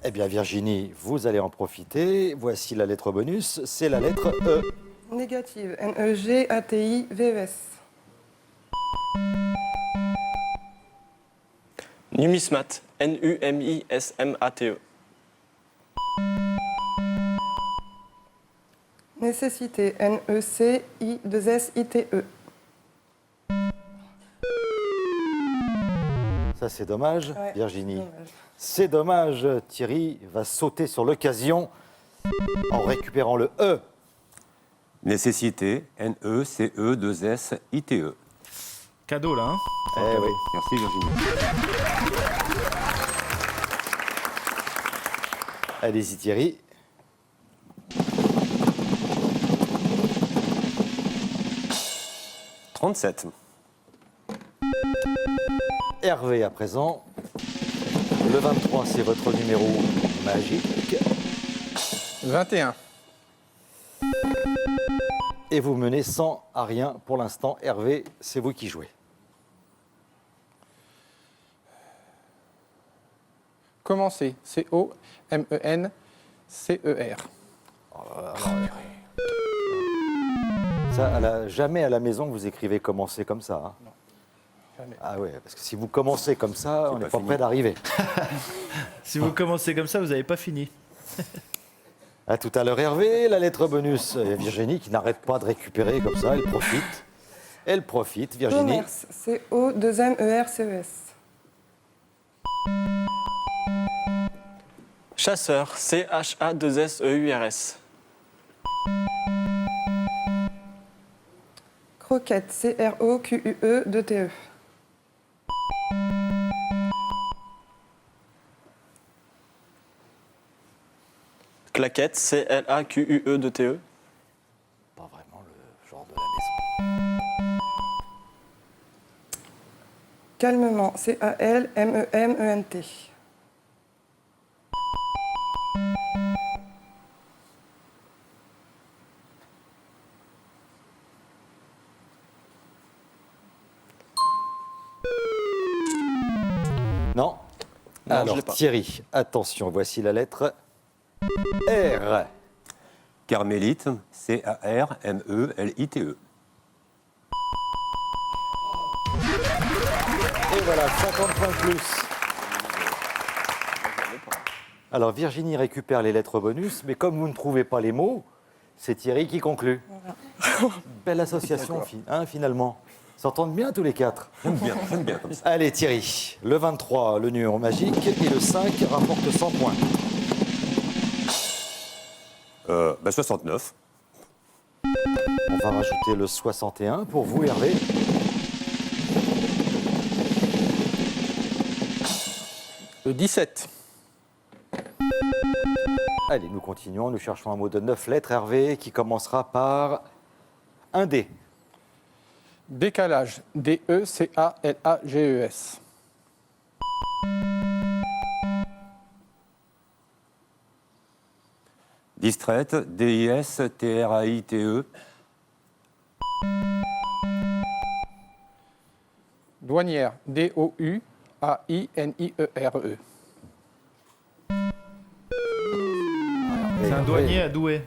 Eh bien, Virginie, vous allez en profiter. Voici la lettre bonus, c'est la lettre E.
Négative. Negatives.
Numismate. Numismate.
Nécessité. Necite.
Ça, c'est dommage,
Ouais,
Virginie.
dommage.
C'est dommage. Thierry va sauter sur l'occasion en récupérant le E.
Nécessité, Necete.
Cadeau là, hein?
Eh oui.
Merci Virginie.
Allez-y, Thierry.
« 37.
Hervé à présent. Le 23, c'est votre numéro magique.
21.
Et vous menez 100 à rien pour l'instant. Hervé, c'est vous qui jouez.
Commencer. Comencer.
Ça, jamais à la maison vous écrivez commencer comme ça. Hein.
Non, jamais.
Ah ouais, parce que si vous commencez comme ça, on n'est pas près d'arriver.
Si vous commencez comme ça, vous n'avez pas fini.
À tout à l'heure, Hervé. La lettre bonus, Virginie qui n'arrête pas de récupérer comme ça, elle profite. Elle profite, Virginie.
Commerce. Comerces.
Chasseur. Chaseurs.
Croquette. Croquue.
Claquette. Claquue.
Pas vraiment le genre de la maison.
Calmement. Calment.
Non.
Non, je
Alors,
l'ai pas.
Thierry, attention, voici la lettre R.
Carmélite, Carmelite.
Et voilà, 50 points de plus. Alors, Virginie récupère les lettres bonus, mais comme vous ne trouvez pas les mots, c'est Thierry qui conclut. Belle association, finalement. Ils s'entendent bien tous les quatre.
J'aime bien comme ça.
Allez, Thierry, le 23, le numéro magique, et le 5 rapporte 100 points.
69.
On va rajouter le 61 pour vous, Hervé.
Le 17.
Allez, nous continuons. Nous cherchons un mot de 9 lettres, Hervé, qui commencera par un D.
Décalage. Decalages.
Distraite, Distraite.
Douanière. Douaniere.
C'est un douanier à Douai.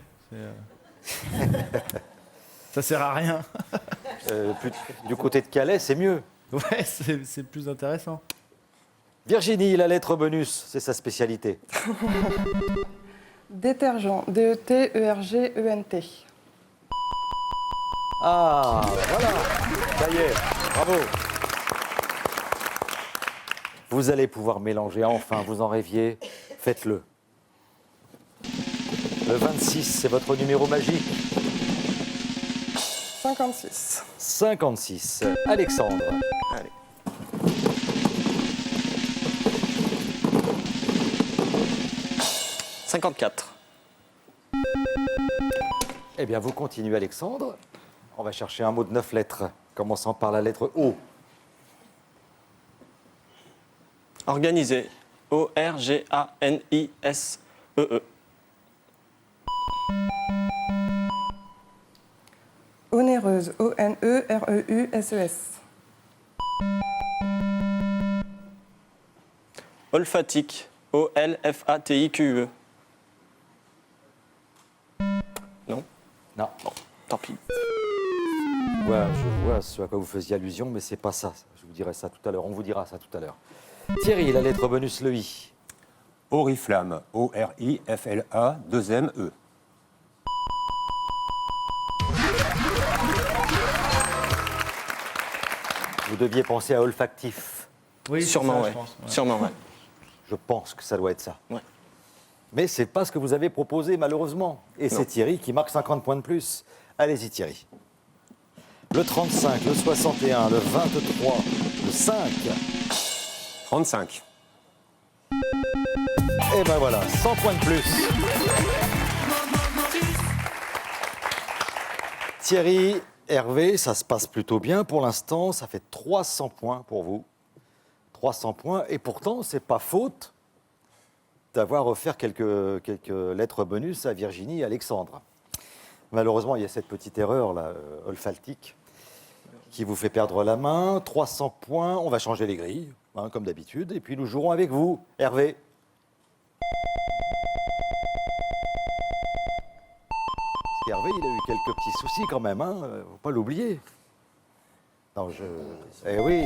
Ça sert à rien.
Du côté de Calais, c'est mieux.
Ouais, c'est plus intéressant.
Virginie, la lettre bonus, c'est sa spécialité.
Détergent. D-E-T-E-R-G-E-N-T.
Ah, voilà. Ça y est, bravo. Vous allez pouvoir mélanger, enfin, vous en rêviez, faites-le. Le 26, c'est votre numéro magique.
56.
56. Alexandre.
Allez. « 54.
Eh bien, vous continuez, Alexandre. On va chercher un mot de 9 lettres, commençant par la lettre O.
Organisé. O-R-G-A-N-I-S-E-E.
Onéreuse. O-N-E-R-E-U-S-E-S.
Olfatique. O-L-F-A-T-I-Q-E. Non?
Non.
Bon, tant pis.
Ouais, je vois ce à quoi vous faisiez allusion, mais c'est pas ça. Je vous dirai ça tout à l'heure. On vous dira ça tout à l'heure. Thierry, la lettre bonus, le I.
Oriflamme. O-R-I-F-L-A 2-M-E.
Vous deviez penser à olfactif.
Oui,
sûrement,
ça,
ouais.
je pense, ouais.
Sûrement, ouais.
Je pense que ça doit être ça.
Ouais.
Mais c'est pas ce que vous avez proposé, malheureusement. Et
Non.
c'est Thierry qui marque 50 points de plus. Allez-y, Thierry. Le 35, le 61, le 23, le 5.
35.
Et ben voilà, 100 points de plus. Thierry, Hervé, ça se passe plutôt bien pour l'instant. Ça fait 300 points pour vous. 300 points. Et pourtant, c'est pas faute d'avoir offert quelques lettres bonus à Virginie et Alexandre. Malheureusement, il y a cette petite erreur là, olfactique, qui vous fait perdre la main. 300 points. On va changer les grilles, hein, comme d'habitude. Et puis nous jouerons avec vous, Hervé. Hervé, il a eu quelques petits soucis quand même, hein. Faut pas l'oublier. Non, Eh oui.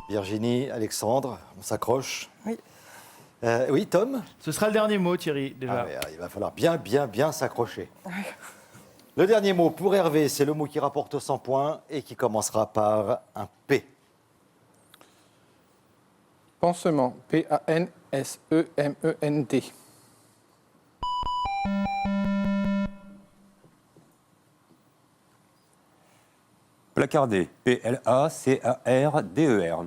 Virginie, Alexandre, on s'accroche.
Oui.
Oui, Tom.
Ce sera le dernier mot, Thierry, déjà.
Ah, mais, il va falloir bien s'accrocher. Le dernier mot pour Hervé, c'est le mot qui rapporte 100 points et qui commencera par un P.
Pansement. P-A-N-S-E-M-E-N-T.
Placardé. P-L-A-C-A-R-D-E-R.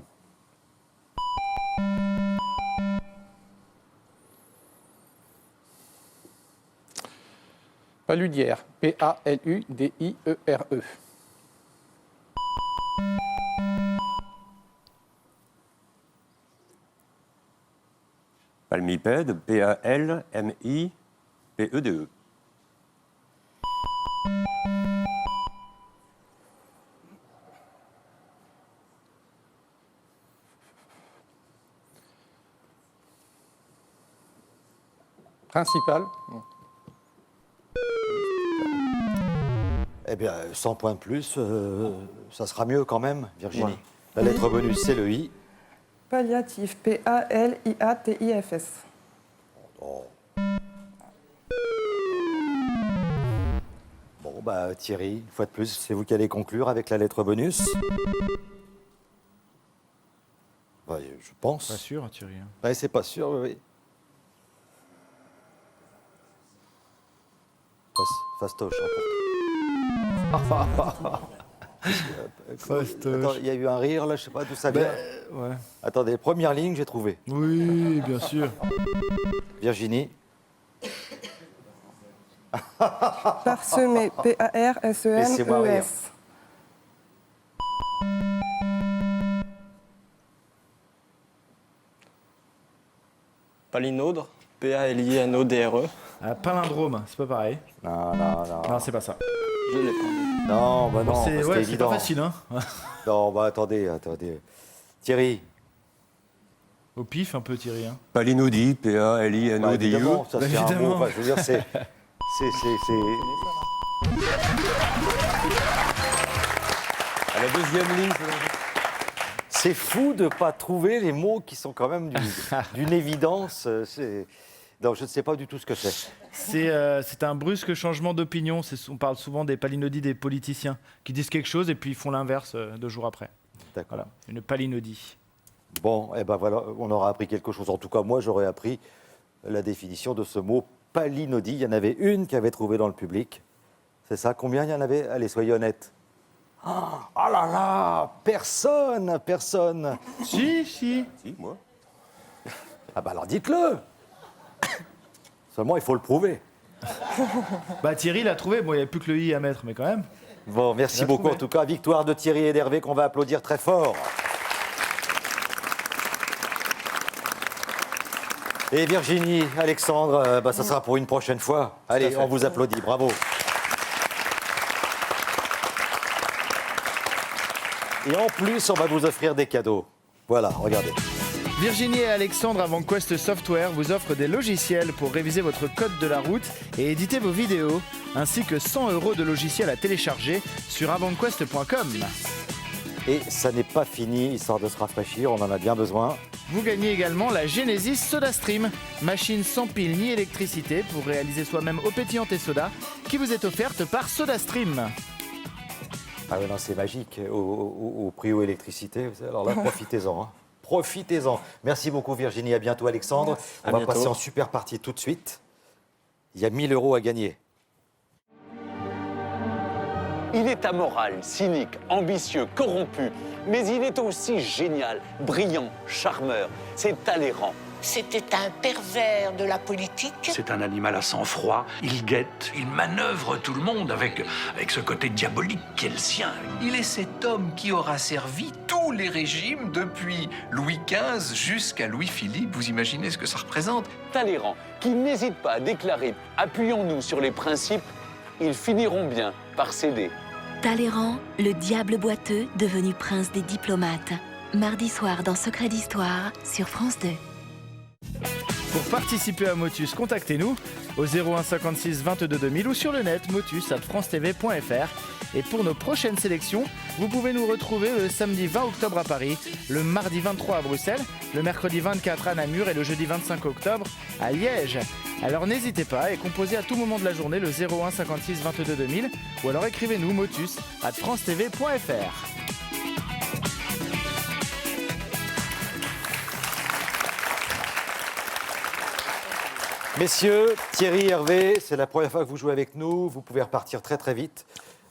Paludière. P-A-L-U-D-I-E-R-E.
Palmipède. P-A-L-M-I-P-E-D-E.
Principal.
Eh bien, 100 points de plus, ça sera mieux quand même, Virginie.
Ouais.
La lettre bonus, c'est le I.
Palliatif. P-A-L-I-A-T-I-F-S.
Oh. Bon, bah Thierry, une fois de plus, c'est vous qui allez conclure avec la lettre bonus. Bah, je pense.
Pas sûr, Thierry.
Ouais, c'est pas sûr, oui. Fastoche, Attends, il y a eu un rire là, je sais pas d'où ça vient.
Ouais.
Attendez, première ligne, j'ai trouvé.
Oui, bien sûr.
Virginie.
Parsemé. P-A-R-S-E-M-E-S.
Palinodre. P-A-L-I-N-O-D-R-E.
Palindrome, c'est pas pareil.
Non.
Non, c'est pas ça.
Je l'ai pas.
Non, bah non,
C'est
c'était évident.
pas facile, hein.
Non, bah attendez. Thierry.
Au pif, un peu, Thierry. Hein.
Palinodie.
Bah,
P-A-L-I-N-O-D-I-E.
évidemment, ça c'est un mot. Enfin, je veux dire, À la deuxième ligne. C'est fou de ne pas trouver les mots qui sont quand même d'une évidence. Non, je ne sais pas du tout ce que c'est.
C'est un brusque changement d'opinion. On parle souvent des palinodies des politiciens qui disent quelque chose et puis ils font l'inverse 2 jours après.
D'accord.
Voilà, une palinodie.
Bon, eh ben voilà, on aura appris quelque chose. En tout cas, moi, j'aurais appris la définition de ce mot palinodie. Il y en avait une qui avait trouvé dans le public. C'est ça? Combien il y en avait? Allez, soyez honnêtes. Oh là là, personne.
Si.
Si, moi. Ah bah alors dites-le. Seulement, il faut le prouver.
Bah Thierry l'a trouvé. Bon, il n'y avait plus que le i à mettre, mais quand même.
Bon, merci beaucoup. En tout cas, victoire de Thierry et d'Hervé qu'on va applaudir très fort. Et Virginie, Alexandre, ça sera pour une prochaine fois. Allez, on vous applaudit. Bravo. Et en plus, on va vous offrir des cadeaux. Voilà, regardez.
Virginie et Alexandre Avant Quest Software vous offrent des logiciels pour réviser votre code de la route et éditer vos vidéos, ainsi que 100 € de logiciels à télécharger sur avantquest.com.
Et ça n'est pas fini, histoire de se rafraîchir, on en a bien besoin.
Vous gagnez également la Genesis SodaStream, machine sans pile ni électricité pour réaliser soi-même eau pétillante et soda, qui vous est offerte par SodaStream.
Ah oui, non, c'est magique, au prix aux électricité. Alors là, profitez-en. Hein. Profitez-en. Merci beaucoup Virginie, à bientôt Alexandre. On va passer en super partie tout de suite. Il y a 1 000 € à gagner.
Il est amoral, cynique, ambitieux, corrompu, mais il est aussi génial, brillant, charmeur. C'est Talleyrand.
C'était un pervers de la politique.
C'est un animal à sang-froid, il guette, il manœuvre tout le monde avec ce côté diabolique qui est le sien. Il est cet homme qui aura servi tous les régimes depuis Louis XV jusqu'à Louis-Philippe. Vous imaginez ce que ça représente?
Talleyrand, qui n'hésite pas à déclarer « Appuyons-nous sur les principes, ils finiront bien par céder ».
Talleyrand, le diable boiteux devenu prince des diplomates. Mardi soir dans Secret d'Histoire sur France 2.
Pour participer à Motus, contactez-nous au 01 56 22 2000 ou sur le net motus@francetv.fr. Et pour nos prochaines sélections, vous pouvez nous retrouver le samedi 20 octobre à Paris, le mardi 23 à Bruxelles, le mercredi 24 à Namur et le jeudi 25 octobre à Liège. Alors n'hésitez pas et composez à tout moment de la journée le 01 56 22 2000 ou alors écrivez-nous motus@francetv.fr.
Messieurs, Thierry, Hervé, c'est la première fois que vous jouez avec nous. Vous pouvez repartir très très vite.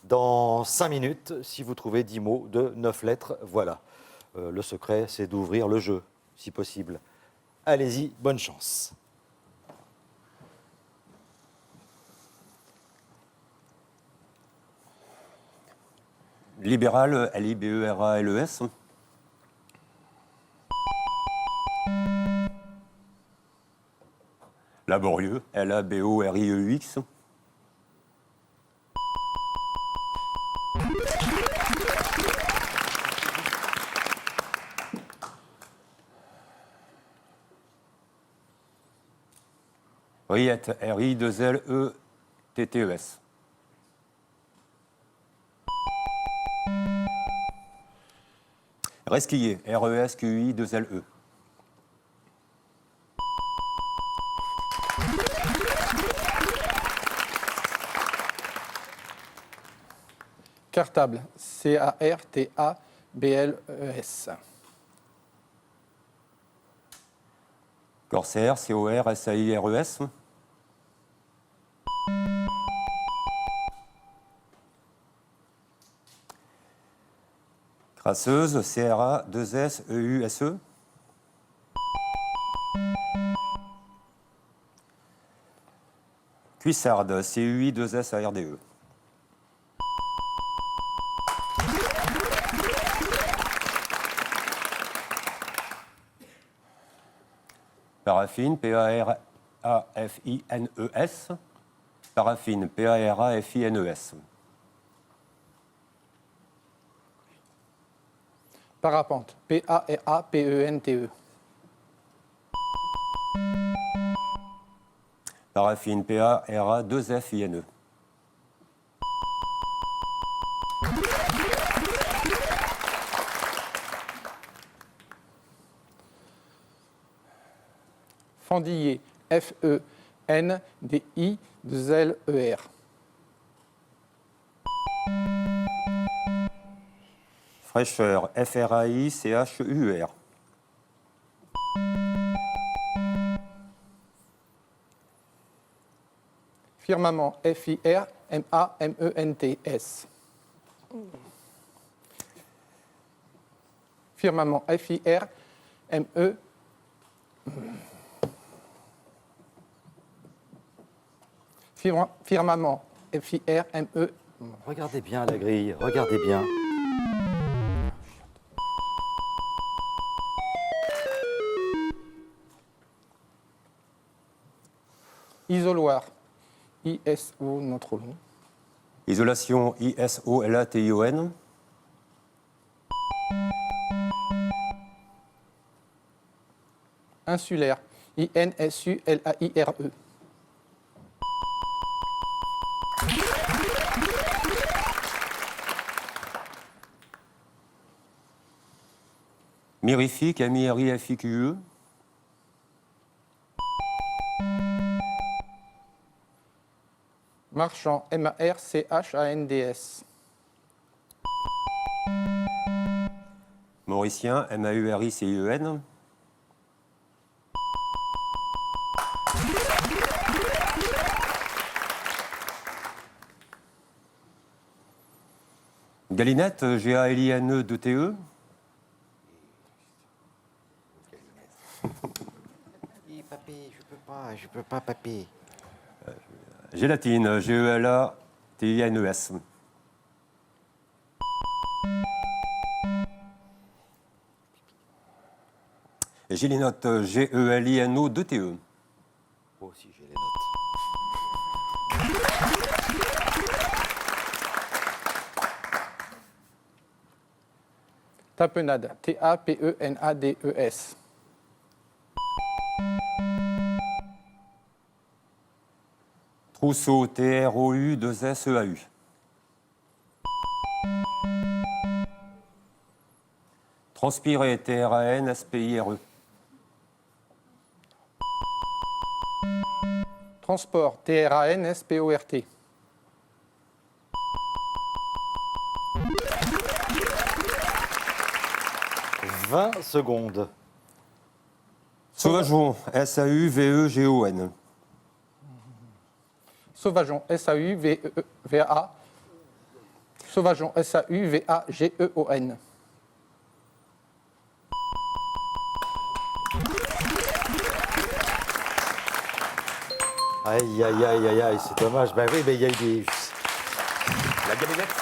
Dans 5 minutes, si vous trouvez 10 mots de 9 lettres, voilà. Le secret, c'est d'ouvrir le jeu, si possible. Allez-y, bonne chance.
Libéral, L-I-B-E-R-A-L-E-S. Laborieux, L-A-B-O-R-I-E-U-X. Riette, R-I-2-L-E-T-T-E-S. Resquillé, R-E-S-Q-I-2-L-E.
Cartable, C-A-R-T-A-B-L-E-S.
Corsaire, C-O-R-S-A-I-R-E-S. Crasseuse, C-R-A-2-S-E-U-S-E. Cuissarde, C-U-I-2-S-A-R-D-E. Paraffine, P-A-R-A-F-I-N-E-S. Paraffine, P-A-R-A-F-I-N-E-S.
Parapente, P-A-R-A-P-E-N-T-E.
Paraffine, P-A-R-A-2-F-I-N-E.
Fendiller, F-E-N-D-I-L-E-R.
Fraîcheur, F-R-A-I-C-H-U-R.
Firmament, F-I-R-M-A-M-E-N-T-S. Firmament, F-I-R-M-E. Firmament, F-I-R-M-E.
Regardez bien la grille, regardez bien.
Isoloir, I-S-O, non trop long.
Isolation, I-S-O-L-A-T-I-O-N.
Insulaire, I-N-S-U-L-A-I-R-E.
Mirifique, M-I-R-I-F-I-Q-E.
Marchand, M-A-R-C-H-A-N-D-S.
Mauricien, M-A-U-R-I-C-I-E-N. Galinette, G-A-L-I-N-E-2-T-E.
Papy, je peux pas, papy.
Gélatine, G-E-L-A-T-I-N-E-S. Gélinote, G-E-L-I-N-O-2-T-E.
Moi aussi, j'ai les notes.
Tapenade, T-A-P-E-N-A-D-E-S.
Trousseau, T-R-O-U-2-S-E-A-U. Transpirer, T-R-A-N-S-P-I-R-E.
Transport, T-R-A-N-S-P-O-R-T. «
20 secondes.
Sauvageon, S-A-U-V-E-G-O-N.
Sauvageon, S-A-U-V-A. Sauvageon, S-A-U-V-A-G-E-O-N.
Aïe, aïe, aïe, aïe, aïe, c'est dommage. Ben oui, mais il y a eu des...
La galinette.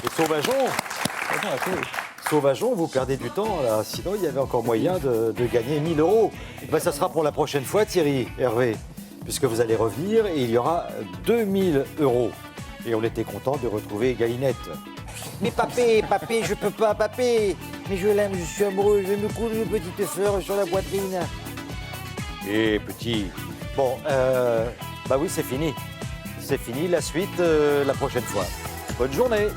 Et Sauvageon. Sauvageon, vous perdez du temps, là. Sinon, il y avait encore moyen de gagner 1000 €. Ben, ça sera pour la prochaine fois, Thierry, Hervé, puisque vous allez revenir et il y aura 2000 €. Et on était content de retrouver Galinette.
Mais papé, je peux pas, papé. Mais je l'aime, je suis amoureux, je vais me couler une petite fleur sur la poitrine.
Et petit. Bon, bah oui, c'est fini. C'est fini, la suite la prochaine fois. Bonne journée.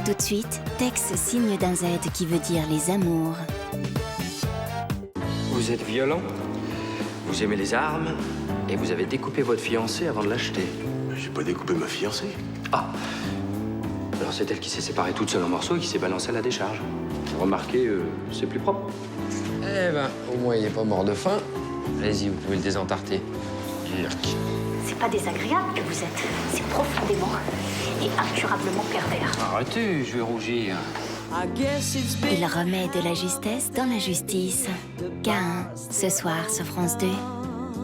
Tout de suite, texte signe d'un Z qui veut dire les amours.
Vous êtes violent, vous aimez les armes, et vous avez découpé votre fiancée avant de l'acheter.
J'ai pas découpé ma fiancée.
Ah! Alors c'est elle qui s'est séparée toute seule en morceaux et qui s'est balancée à la décharge. Remarquez, c'est plus propre. Eh ben, au moins il est pas mort de faim. Allez-y, vous pouvez le désentarter.
C'est pas désagréable que vous êtes, c'est profondément et incurablement pervers.
Arrêtez, je vais rougir.
Il remet de la justesse dans la justice. K1, ce soir sur France 2.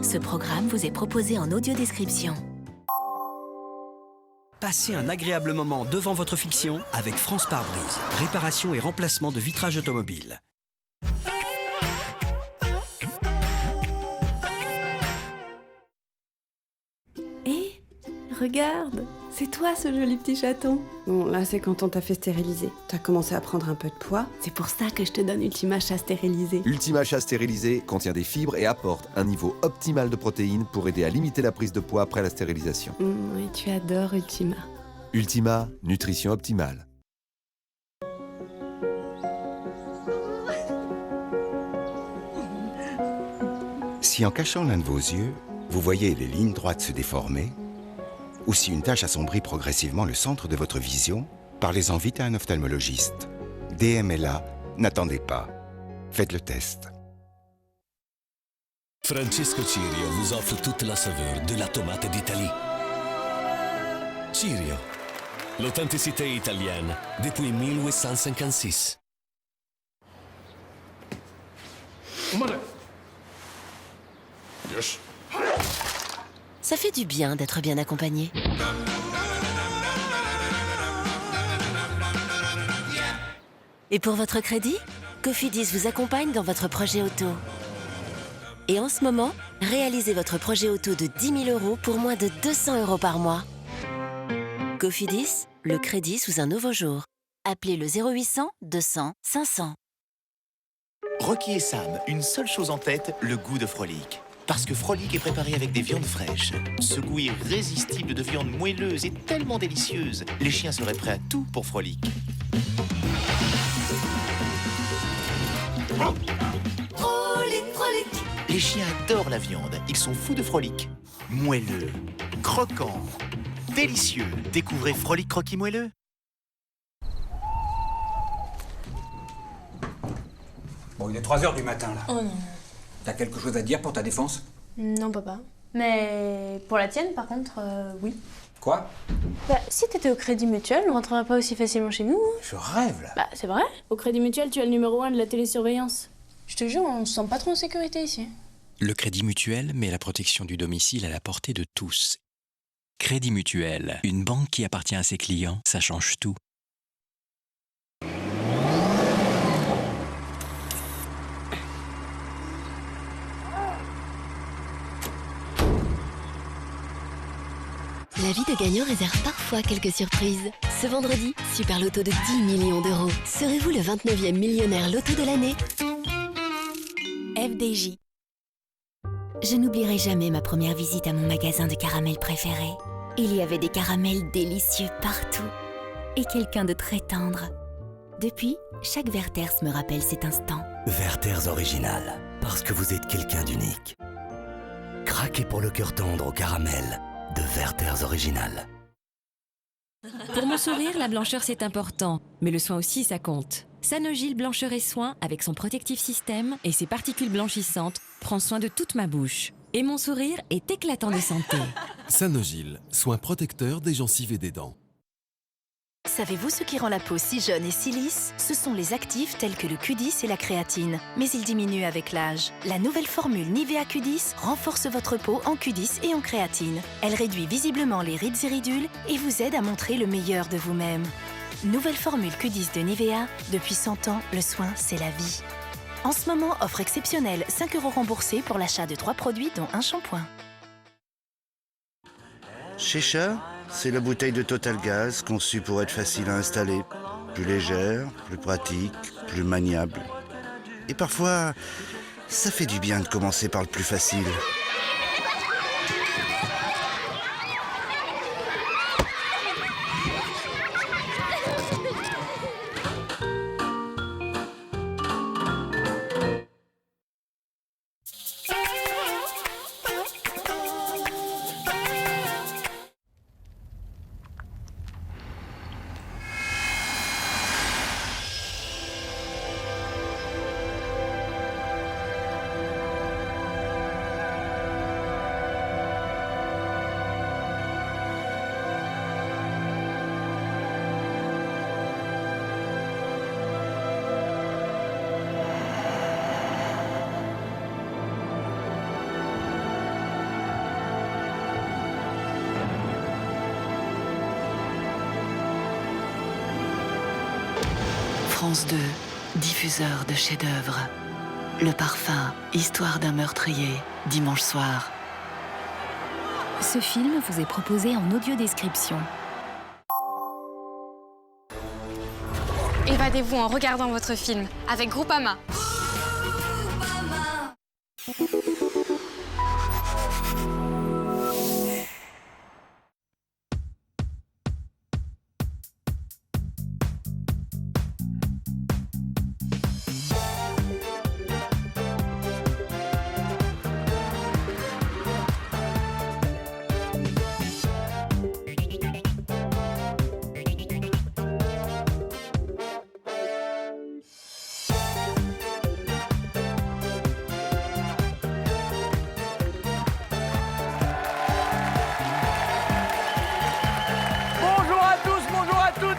Ce programme vous est proposé en audio-description.
Passez un agréable moment devant votre fiction avec France Pare-Brise. Réparation et remplacement de vitrage automobile.
Et regarde,
C'est toi ce joli petit chaton. Bon, là c'est quand on t'a fait stériliser. T'as commencé à prendre un peu de poids. C'est pour ça que je te donne Ultima Chat stérilisé.
Ultima Chat stérilisé contient des fibres et apporte un niveau optimal de protéines pour aider à limiter la prise de poids après la stérilisation.
Oui, tu adores Ultima.
Ultima, nutrition optimale.
Si en cachant l'un de vos yeux, vous voyez les lignes droites se déformer, ou si une tache assombrit progressivement le centre de votre vision, parlez-en vite à un ophtalmologiste. DMLA, n'attendez pas. Faites le test.
Francesco Cirio vous offre toute la saveur de la tomate d'Italie. Cirio, l'authenticité italienne depuis 1856.
Yes.
Ça fait du bien d'être bien accompagné. Et pour votre crédit, Cofidis vous accompagne dans votre projet auto. Et en ce moment, réalisez votre projet auto de 10 000 € pour moins de 200 € par mois. Cofidis, le crédit sous un nouveau jour. Appelez le 0800 200 500.
Rocky et Sam, une seule chose en tête, le goût de Frolic. Parce que Frolic est préparé avec des viandes fraîches. Ce goût irrésistible de viande moelleuse est tellement délicieuse. Les chiens seraient prêts à tout pour Frolic.
Frolic, Frolic.
Les chiens adorent la viande. Ils sont fous de Frolic. Moelleux, croquant, délicieux. Découvrez Frolic Croquis moelleux.
Bon, il est 3 h du matin, là.
Oh non.
T'as quelque chose à dire pour ta défense?
Non, papa. Mais pour la tienne, par contre, oui.
Quoi?
Bah, si t'étais au Crédit Mutuel, on rentrerait pas aussi facilement chez nous. Hein.
Je rêve, là.
Bah, c'est vrai. Au Crédit Mutuel, tu as le numéro 1 de la télésurveillance. Je te jure, on se sent pas trop en sécurité ici.
Le Crédit Mutuel met la protection du domicile à la portée de tous. Crédit Mutuel, une banque qui appartient à ses clients, ça change tout.
La vie de gagnant réserve parfois quelques surprises. Ce vendredi, Super Loto de 10 millions d'euros. Serez-vous le 29e millionnaire Loto de l'année?
FDJ. Je n'oublierai jamais ma première visite à mon magasin de caramel préféré. Il y avait des caramels délicieux partout. Et quelqu'un de très tendre. Depuis, chaque Werther's me rappelle cet instant.
Werther's Original, parce que vous êtes quelqu'un d'unique. Craquez pour le cœur tendre au caramel de Werther's Original.
Pour mon sourire, la blancheur c'est important, mais le soin aussi ça compte. Sanogyl Blancheur et Soin, avec son protectif système et ses particules blanchissantes, prend soin de toute ma bouche. Et mon sourire est éclatant de santé.
Sanogyl, soin protecteur des gencives et des dents.
Savez-vous ce qui rend la peau si jeune et si lisse? Ce sont les actifs tels que le Q10 et la créatine. Mais ils diminuent avec l'âge. La nouvelle formule Nivea Q10 renforce votre peau en Q10 et en créatine. Elle réduit visiblement les rides et ridules et vous aide à montrer le meilleur de vous-même. Nouvelle formule Q10 de Nivea. Depuis 100 ans, le soin, c'est la vie. En ce moment, offre exceptionnelle, 5 € remboursés pour l'achat de 3 produits dont un shampoing.
Shisha, c'est la bouteille de Total Gas conçue pour être facile à installer. Plus légère, plus pratique, plus maniable. Et parfois, ça fait du bien de commencer par le plus facile.
France 2, diffuseur de chefs-d'œuvre. Le parfum, histoire d'un meurtrier, dimanche soir.
Ce film vous est proposé en audio-description.
Évadez-vous en regardant votre film avec Groupama.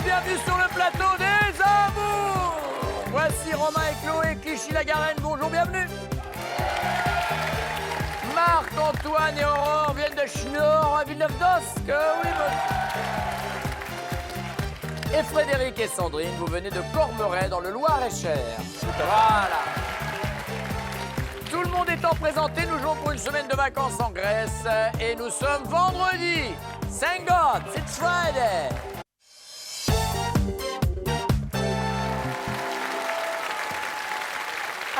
Bienvenue sur le plateau des Amours. Voici Romain et Chloé, Clichy-la-Garenne, bonjour, bienvenue. Marc, Antoine et Aurore viennent de Schnorr à Villeneuve-d'Osc, oui, Et Frédéric et Sandrine, vous venez de Cormeray dans le Loir-et-Cher. Voilà. Tout le monde étant présenté, nous jouons pour une semaine de vacances en Grèce et nous sommes vendredi. Thank God, it's Friday.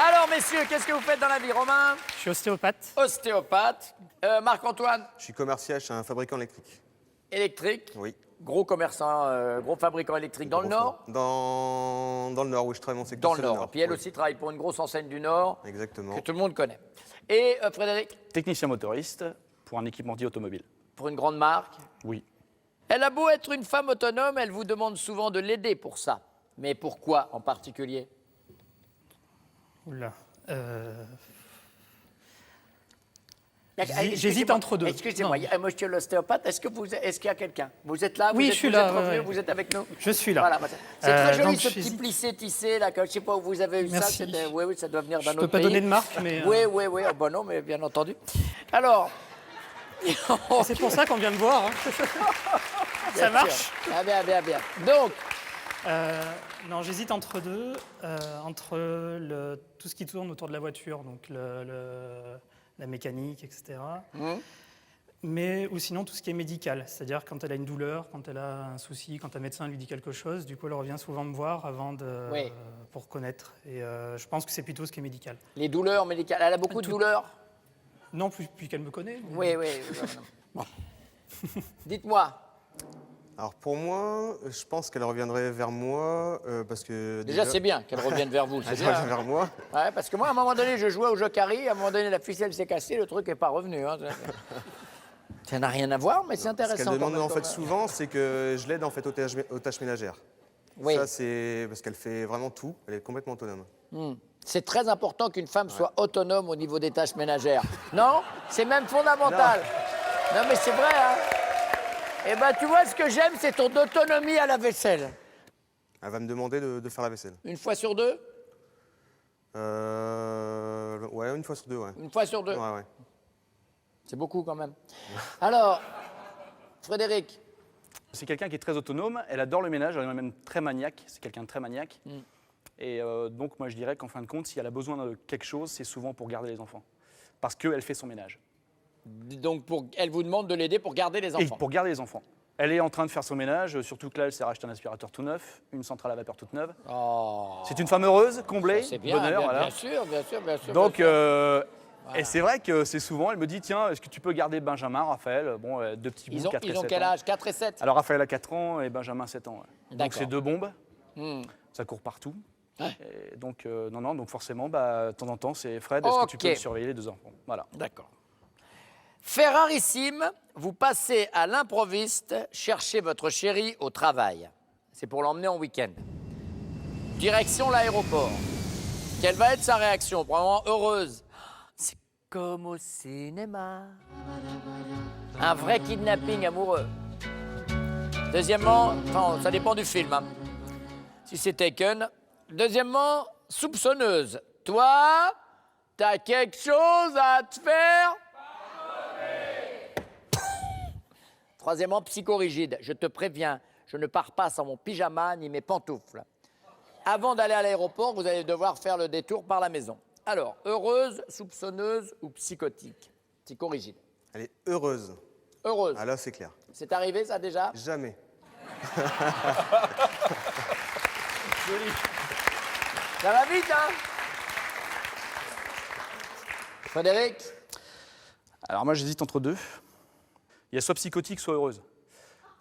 Alors, messieurs, qu'est-ce que vous faites dans la vie, Romain?
Je suis ostéopathe.
Ostéopathe. Marc-Antoine?
Je suis commercial chez un fabricant électrique.
Électrique?
Oui.
Gros commerçant, gros fabricant électrique dans le Nord?
Dans le Nord, oui, je travaille mon secteur.
Dans le Nord. Puis elle aussi travaille pour une grosse enseigne du Nord.
Exactement.
Que tout le monde connaît. Et Frédéric?
Technicien motoriste pour un équipementier automobile.
Pour une grande marque?
Oui.
Elle a beau être une femme autonome, elle vous demande souvent de l'aider pour ça. Mais pourquoi en particulier?
Oula.
J'hésite
entre deux.
Excusez-moi, monsieur l'ostéopathe, est-ce qu'il y a quelqu'un? Vous êtes là?
Oui, je suis là.
Vous êtes avec nous?
Je suis là.
Voilà, c'est très joli ce petit plissé tissé là. Je ne sais pas où vous avez eu ça. Oui, ça doit venir d'un autre pays.
Je ne peux pas donner de marque, mais.
Oui. Oh, bon, non, mais bien entendu. Alors.
C'est pour ça qu'on vient me voir. Ça marche.
Bien. Donc.
Non, j'hésite entre deux, entre tout ce qui tourne autour de la voiture, donc la mécanique, etc. Mais ou sinon tout ce qui est médical, c'est-à-dire quand elle a une douleur, quand elle a un souci, quand un médecin lui dit quelque chose, du coup elle revient souvent me voir avant pour connaître. Et je pense que c'est plutôt ce qui est médical.
Les douleurs médicales, elle a beaucoup de douleurs?
Non, puis qu'elle me connaît.
Oui. Bon. Dites-moi.
Alors pour moi, je pense qu'elle reviendrait vers moi parce que...
Déjà c'est bien qu'elle revienne vers vous, c'est bien.
Elle revient vers moi.
Ouais, parce que moi, à un moment donné, je jouais au Jokari, à un moment donné, la ficelle s'est cassée, le truc n'est pas revenu. Hein. Ça n'a rien à voir, mais c'est intéressant.
Ce qu'elle demande en fait souvent, c'est que je l'aide en fait aux tâches ménagères.
Oui.
Ça, c'est parce qu'elle fait vraiment tout, elle est complètement autonome.
C'est très important qu'une femme soit autonome au niveau des tâches ménagères. Non? C'est même fondamental. Non mais c'est vrai, hein. Eh ben, tu vois, ce que j'aime, c'est ton autonomie à la vaisselle.
Elle va me demander de faire la vaisselle.
Une fois sur deux?
Ouais, une fois sur deux, ouais.
Une fois sur deux?
Ouais.
C'est beaucoup, quand même. Alors, Frédéric?
C'est quelqu'un qui est très autonome, elle adore le ménage, elle est même très maniaque, c'est quelqu'un de très maniaque. Et donc, moi, je dirais qu'en fin de compte, si elle a besoin de quelque chose, c'est souvent pour garder les enfants. Parce qu'elle fait son ménage.
Donc, elle vous demande de l'aider pour garder les enfants.
Et pour garder les enfants. Elle est en train de faire son ménage, surtout que là, elle s'est racheté un aspirateur tout neuf, une centrale à vapeur toute neuve.
Oh.
C'est une femme heureuse, comblée,
c'est bien,
bonheur.
Bien sûr.
Donc,
voilà.
Et c'est vrai que c'est souvent, elle me dit, tiens, est-ce que tu peux garder Benjamin, Raphaël? Bon, deux petits bouts, 4 et 7 ans.
Ils ont quel âge? 4 et 7?
Alors, Raphaël a 4 ans et Benjamin 7 ans. Ouais. Donc, c'est deux bombes. Ça court partout. Et donc, donc forcément, de temps en temps, c'est Fred, est-ce que tu peux surveiller les deux enfants? Voilà.
D'accord. Ferrarissime, vous passez à l'improviste chercher votre chérie au travail. C'est pour l'emmener en week-end. Direction l'aéroport. Quelle va être sa réaction? Probablement heureuse. C'est comme au cinéma. Un vrai kidnapping amoureux. Deuxièmement, ça dépend du film. Hein. Si c'est Taken. Deuxièmement, soupçonneuse. Toi, t'as quelque chose à te faire? Troisièmement, psychorigide. Je te préviens, je ne pars pas sans mon pyjama ni mes pantoufles. Avant d'aller à l'aéroport, vous allez devoir faire le détour par la maison. Alors, heureuse, soupçonneuse ou psychotique? Psychorigide.
Elle est heureuse.
Heureuse.
Ah là, c'est clair.
C'est arrivé, ça, déjà?
Jamais.
Joli. Ça va vite, hein? Frédéric?
Alors moi j'hésite entre deux. Il y a soit psychotique, soit heureuse.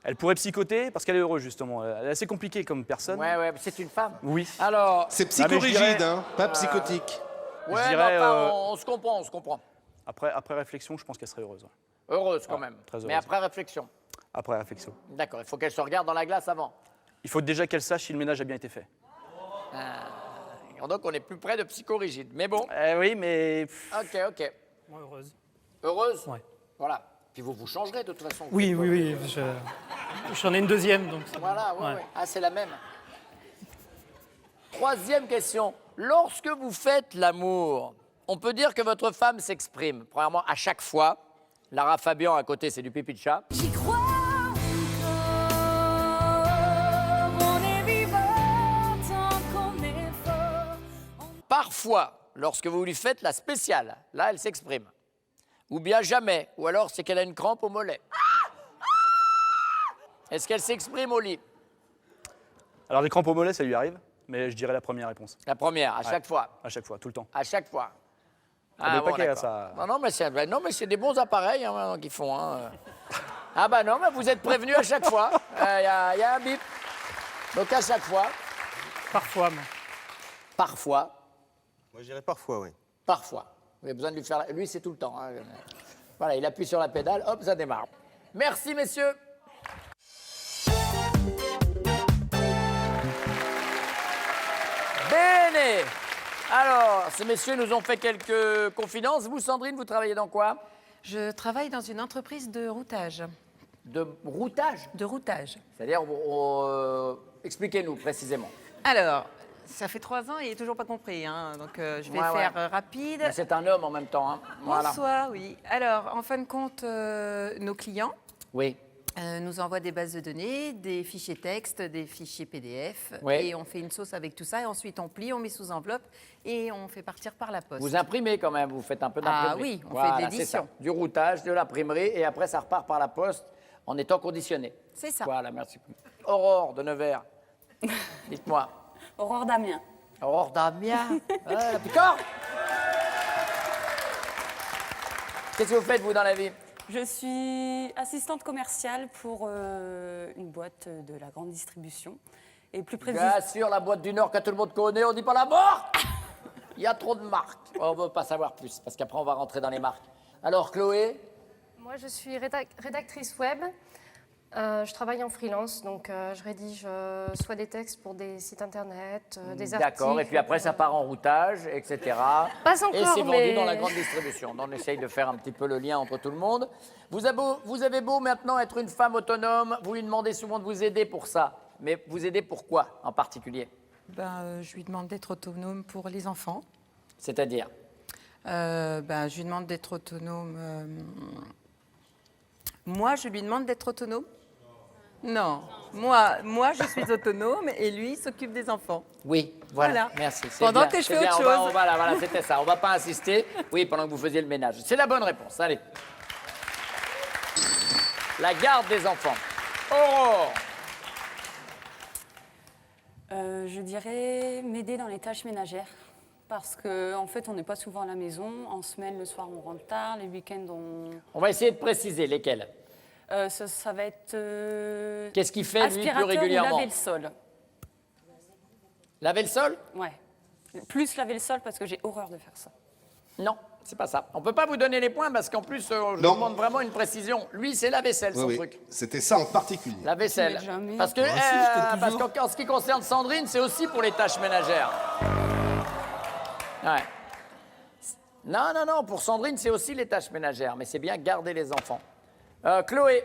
Elle pourrait psychoter parce qu'elle est heureuse justement. Elle est assez compliquée comme personne.
Ouais, c'est une femme.
Oui.
Alors.
C'est psychorigide, hein, pas psychotique.
Ouais,
je dirais,
on se comprend, on se comprend.
Après réflexion, je pense qu'elle serait heureuse.
Heureuse quand même.
Très heureuse.
Mais après réflexion.
Après réflexion.
D'accord, il faut qu'elle se regarde dans la glace avant.
Il faut déjà qu'elle sache si le ménage a bien été fait.
Donc on est plus près de psychorigide. Mais bon.
Oui, mais.
Ok.
Moi, heureuse.
Heureuse?
Ouais.
Voilà. Puis vous changerez de toute façon.
Oui. J'en ai une deuxième, donc.
Voilà,
ouais.
ouais. Ah, c'est la même. Troisième question. Lorsque vous faites l'amour, on peut dire que votre femme s'exprime. Premièrement, à chaque fois. Lara Fabian à côté, c'est du pipi de chat.
J'y crois encore, on est vivant tant qu'on est fort.
Parfois, lorsque vous lui faites la spéciale, là, elle s'exprime. Ou bien jamais. Ou alors, c'est qu'elle a une crampe au mollet. Est-ce qu'elle s'exprime au lit?
Alors des crampes au mollet, ça lui arrive, mais je dirais la première réponse.
La première, à chaque fois.
À chaque fois, tout le temps.
À chaque fois.
Ah, des paquets,
d'accord.
ça.
Non, mais c'est des bons appareils hein, qu'ils font. Hein. Ah bah non, mais vous êtes prévenus à chaque fois. Il y a un bip. Donc à chaque fois.
Parfois.
Parfois.
Moi, je dirais parfois, oui.
Parfois. Vous avez besoin de lui faire... Lui, c'est tout le temps. Hein. Voilà, il appuie sur la pédale, hop, ça démarre. Merci, messieurs. Bene. Alors, ces messieurs nous ont fait quelques confidences. Vous, Sandrine, vous travaillez dans quoi?
Je travaille dans une entreprise de routage.
De routage?
De routage.
C'est-à-dire, expliquez-nous précisément.
Alors, ça fait 3 ans et il n'est toujours pas compris, hein, donc je vais faire rapide.
Mais c'est un homme en même temps. Hein. Voilà.
Bonsoir, oui. Alors, en fin de compte, nos clients nous envoient des bases de données, des fichiers texte, des fichiers PDF, et on fait une sauce avec tout ça, et ensuite on plie, on met sous enveloppe, et on fait partir par la poste.
Vous imprimez quand même, vous faites un peu d'imprimerie.
Ah oui, on fait de l'édition.
Du routage, de l'imprimerie, et après ça repart par la poste en étant conditionné.
C'est ça.
Voilà, merci. Aurore de Nevers, dites-moi.
Aurore d'Amiens.
Aurore d'Amiens. La Picard. Qu'est-ce que vous faites, vous, dans la vie?
Je suis assistante commerciale pour une boîte de la grande distribution. Et plus précisément...
Bien sûr, la boîte du Nord que tout le monde connaît, on dit pas la marque. Il y a trop de marques. On ne veut pas savoir plus, parce qu'après, on va rentrer dans les marques. Alors, Chloé?
Moi, je suis rédactrice web. Je travaille en freelance, donc je rédige soit des textes pour des sites internet, des articles.
D'accord, et puis après ça part en routage, etc.
Pas encore,
et c'est vendu
mais...
dans la grande distribution. Donc on essaye de faire un petit peu le lien entre tout le monde. Vous avez beau maintenant être une femme autonome, vous lui demandez souvent de vous aider pour ça. Mais vous aider pour quoi en particulier?
Je lui demande d'être autonome pour les enfants.
C'est-à-dire
je lui demande d'être autonome... Moi, je lui demande d'être autonome? Non. Moi, je suis autonome et lui, il s'occupe des enfants.
Oui, voilà. Merci.
Pendant que je fais autre chose.
Voilà, c'était ça. On ne va pas insister. Oui, pendant que vous faisiez le ménage. C'est la bonne réponse. Allez. La garde des enfants. Aurore.
Je dirais m'aider dans les tâches ménagères. Parce qu'en fait, on n'est pas souvent à la maison. En semaine, le soir, on rentre tard. Les week-ends,
On va essayer de préciser lesquels.
Ça va être...
Qu'est-ce qu'il fait, lui, plus régulièrement?
Ou laver le sol.
Laver le sol?
Ouais. Plus laver le sol parce que j'ai horreur de faire ça.
Non, c'est pas ça. On ne peut pas vous donner les points parce qu'en plus, je vous demande vraiment une précision. Lui, c'est la vaisselle, son truc.
C'était ça en particulier.
La vaisselle. Parce que, qu'en ce qui concerne Sandrine, c'est aussi pour les tâches ménagères. Ouais. Non, pour Sandrine, c'est aussi les tâches ménagères, mais c'est bien garder les enfants. Chloé.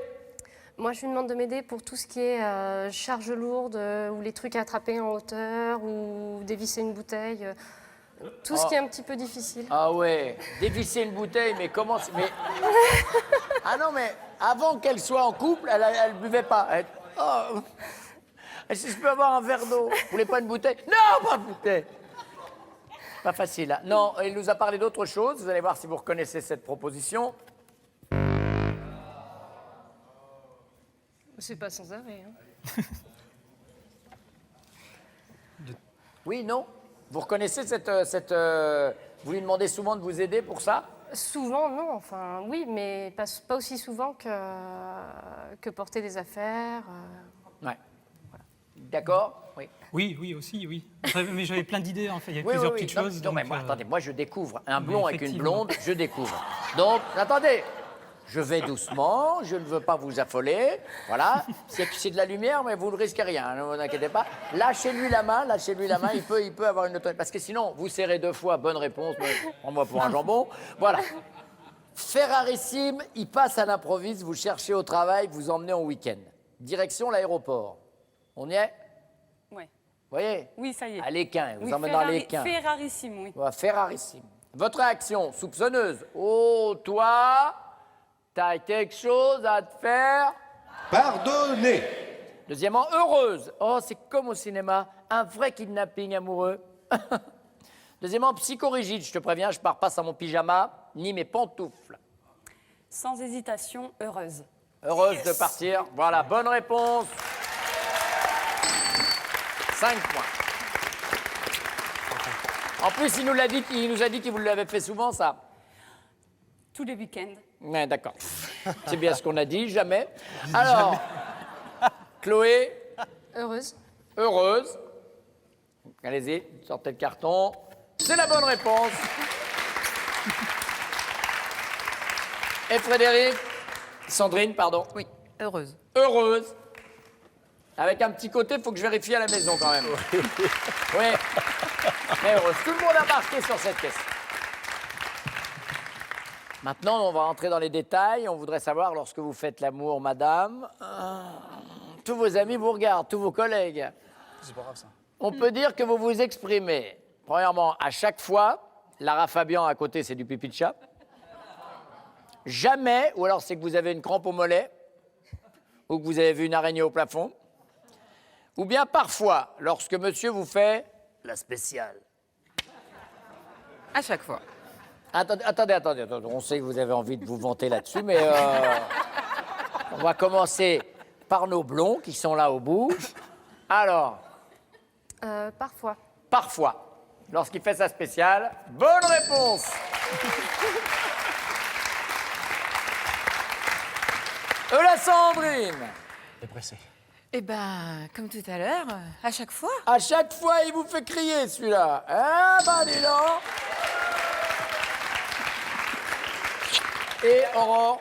Moi, je lui demande de m'aider pour tout ce qui est charge lourde, ou les trucs à attraper en hauteur, ou dévisser une bouteille. Tout ce qui est un petit peu difficile.
Ah ouais, dévisser une bouteille, mais comment... Ah non, mais avant qu'elle soit en couple, elle buvait pas. Si je peux avoir un verre d'eau, vous voulez pas une bouteille? Non, pas de bouteille. Pas facile, hein. Non, il nous a parlé d'autre chose. Vous allez voir si vous reconnaissez cette proposition.
C'est pas sans arrêt. Hein.
Oui, non? Vous reconnaissez vous lui demandez souvent de vous aider pour ça?
Souvent, non. Enfin, oui, mais pas aussi souvent que porter des affaires.
Ouais. Voilà. D'accord? Oui.
Oui, aussi, oui. Mais j'avais plein d'idées, en fait. Il y a plusieurs petites choses.
Non, mais moi, attendez, moi, je découvre un blond avec une blonde, je découvre. Donc, attendez, je vais doucement, je ne veux pas vous affoler. Voilà. C'est de la lumière, mais vous ne risquez rien, ne vous inquiétez pas. Lâchez-lui la main, il peut avoir une autorité. Parce que sinon, vous serrez 2 fois, bonne réponse, mais prends-moi pour un jambon. Voilà. Ferrarissime, il passe à l'improviste, vous cherchez au travail, vous emmenez en week-end. Direction l'aéroport. On y est?
Oui.
Vous voyez?
Oui, ça y est.
À l'Équin, vous
Oui,
emmène dans l'Équin.
Ferrarissime, oui.
Ouais, Ferrarissime. Votre réaction soupçonneuse. Oh, toi, t'as quelque chose à te faire
pardonner.
Deuxièmement, heureuse. Oh, c'est comme au cinéma, un vrai kidnapping amoureux. Deuxièmement, psychorigide. Je te préviens, je pars pas sans mon pyjama ni mes pantoufles.
Sans hésitation, heureuse.
Heureuse de partir. Voilà, bonne réponse. 5 points. En plus, il nous a dit qu'il vous l'avait fait souvent, ça.
Tous les week-ends.
Ouais, d'accord. C'est bien ce qu'on a dit, jamais. Alors, Chloé.
Heureuse.
Heureuse. Allez-y, sortez le carton. C'est la bonne réponse. Et Frédéric. Sandrine, pardon.
Oui, heureuse.
Heureuse. Avec un petit côté, il faut que je vérifie à la maison quand même. Oui. Mais heureuse. Tout le monde a marqué sur cette question. Maintenant, on va rentrer dans les détails. On voudrait savoir, lorsque vous faites l'amour, madame, tous vos amis vous regardent, tous vos collègues.
C'est pas grave, ça.
On peut dire que vous vous exprimez. Premièrement, à chaque fois, Lara Fabian à côté, c'est du pipi de chat. Jamais, ou alors c'est que vous avez une crampe au mollet, ou que vous avez vu une araignée au plafond. Ou bien parfois, lorsque monsieur vous fait la spéciale.
À chaque fois.
Attendez. On sait que vous avez envie de vous vanter là-dessus, mais on va commencer par nos blonds qui sont là au bout. Alors.
Parfois.
Parfois. Lorsqu'il fait sa spéciale. Bonne réponse. La Sandrine.
T'es pressé.
Eh ben, comme tout à l'heure, à chaque fois.
À chaque fois, il vous fait crier, celui-là. Ah, bah, dis donc. Et Aurore.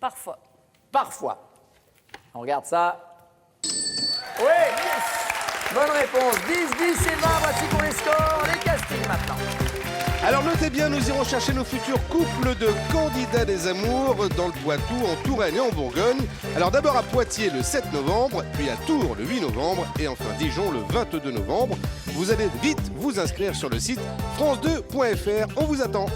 Parfois.
Parfois. On regarde ça. Oui. Bonne réponse. 10, 10 et 20. Voici pour les scores. Les castings maintenant.
Alors notez bien, nous irons chercher nos futurs couples de candidats des amours dans le Poitou, en Touraine et en Bourgogne. Alors d'abord à Poitiers le 7 novembre, puis à Tours le 8 novembre et enfin Dijon le 22 novembre. Vous allez vite vous inscrire sur le site france2.fr. On vous attend.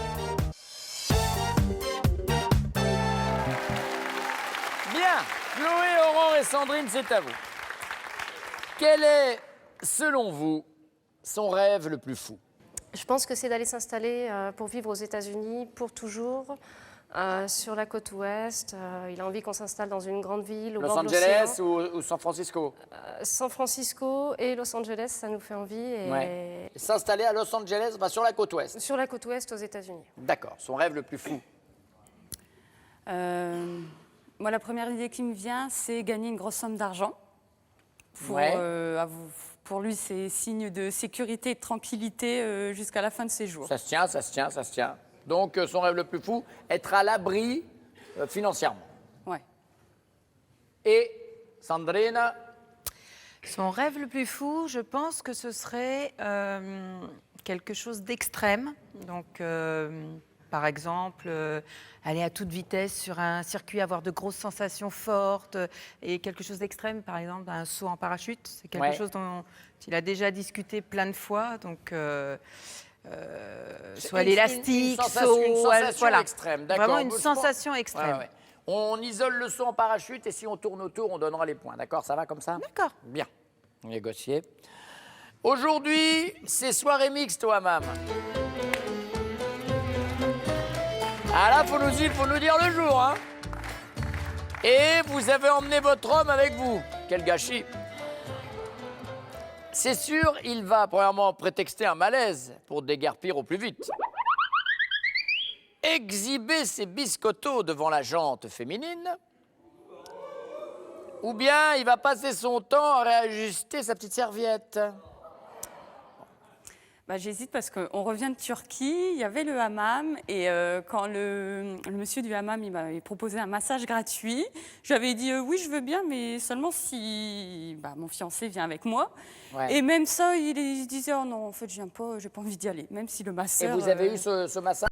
Bien. Chloé, Aurore et Sandrine, c'est à vous. Quel est, selon vous, son rêve le plus fou?
Je pense que c'est d'aller s'installer pour vivre aux États-Unis pour toujours, sur la côte ouest. Il a envie qu'on s'installe dans une grande ville au
Los
bord de
Angeles
l'océan.
ou San Francisco?
San Francisco et Los Angeles, ça nous fait envie. Et
Ouais. S'installer à Los Angeles, enfin, sur la côte ouest.
sur la côte ouest aux États-Unis.
D'accord. Son rêve le plus fou?
Moi, la première idée qui me vient, c'est gagner une grosse somme d'argent. Pour lui, c'est signe de sécurité et de tranquillité jusqu'à la fin de ses jours.
Ça se tient, ça se tient, ça se tient. Donc, son rêve le plus fou, être à l'abri financièrement.
Ouais.
Et Sandrine?
Son rêve le plus fou, je pense que ce serait quelque chose d'extrême. Donc, par exemple, aller à toute vitesse sur un circuit, avoir de grosses sensations fortes et quelque chose d'extrême, par exemple un saut en parachute. C'est quelque chose dont il a déjà discuté plein de fois. Donc, soit l'élastique, saut,
une sensation extrême, d'accord.
Vraiment une sensation extrême.
Ouais. On isole le saut en parachute et si on tourne autour, on donnera les points. D'accord, ça va comme ça?
D'accord.
Bien, négocié. Aujourd'hui, c'est soirée mixte, toi, mam. Ah là, faut nous dire le jour, hein. Et vous avez emmené votre homme avec vous. Quel gâchis. C'est sûr, il va premièrement prétexter un malaise pour déguerpir au plus vite. Exhiber ses biscottos devant la jante féminine. Ou bien il va passer son temps à réajuster sa petite serviette.
Bah, j'hésite parce qu'on revient de Turquie, il y avait le hammam et quand le monsieur du hammam il m'avait proposé un massage gratuit, je lui avais dit oui je veux bien mais seulement si mon fiancé vient avec moi. Ouais. Et même ça il disait oh non en fait je viens pas, j'ai pas envie d'y aller, même si le masseur...
Et vous avez eu ce massage?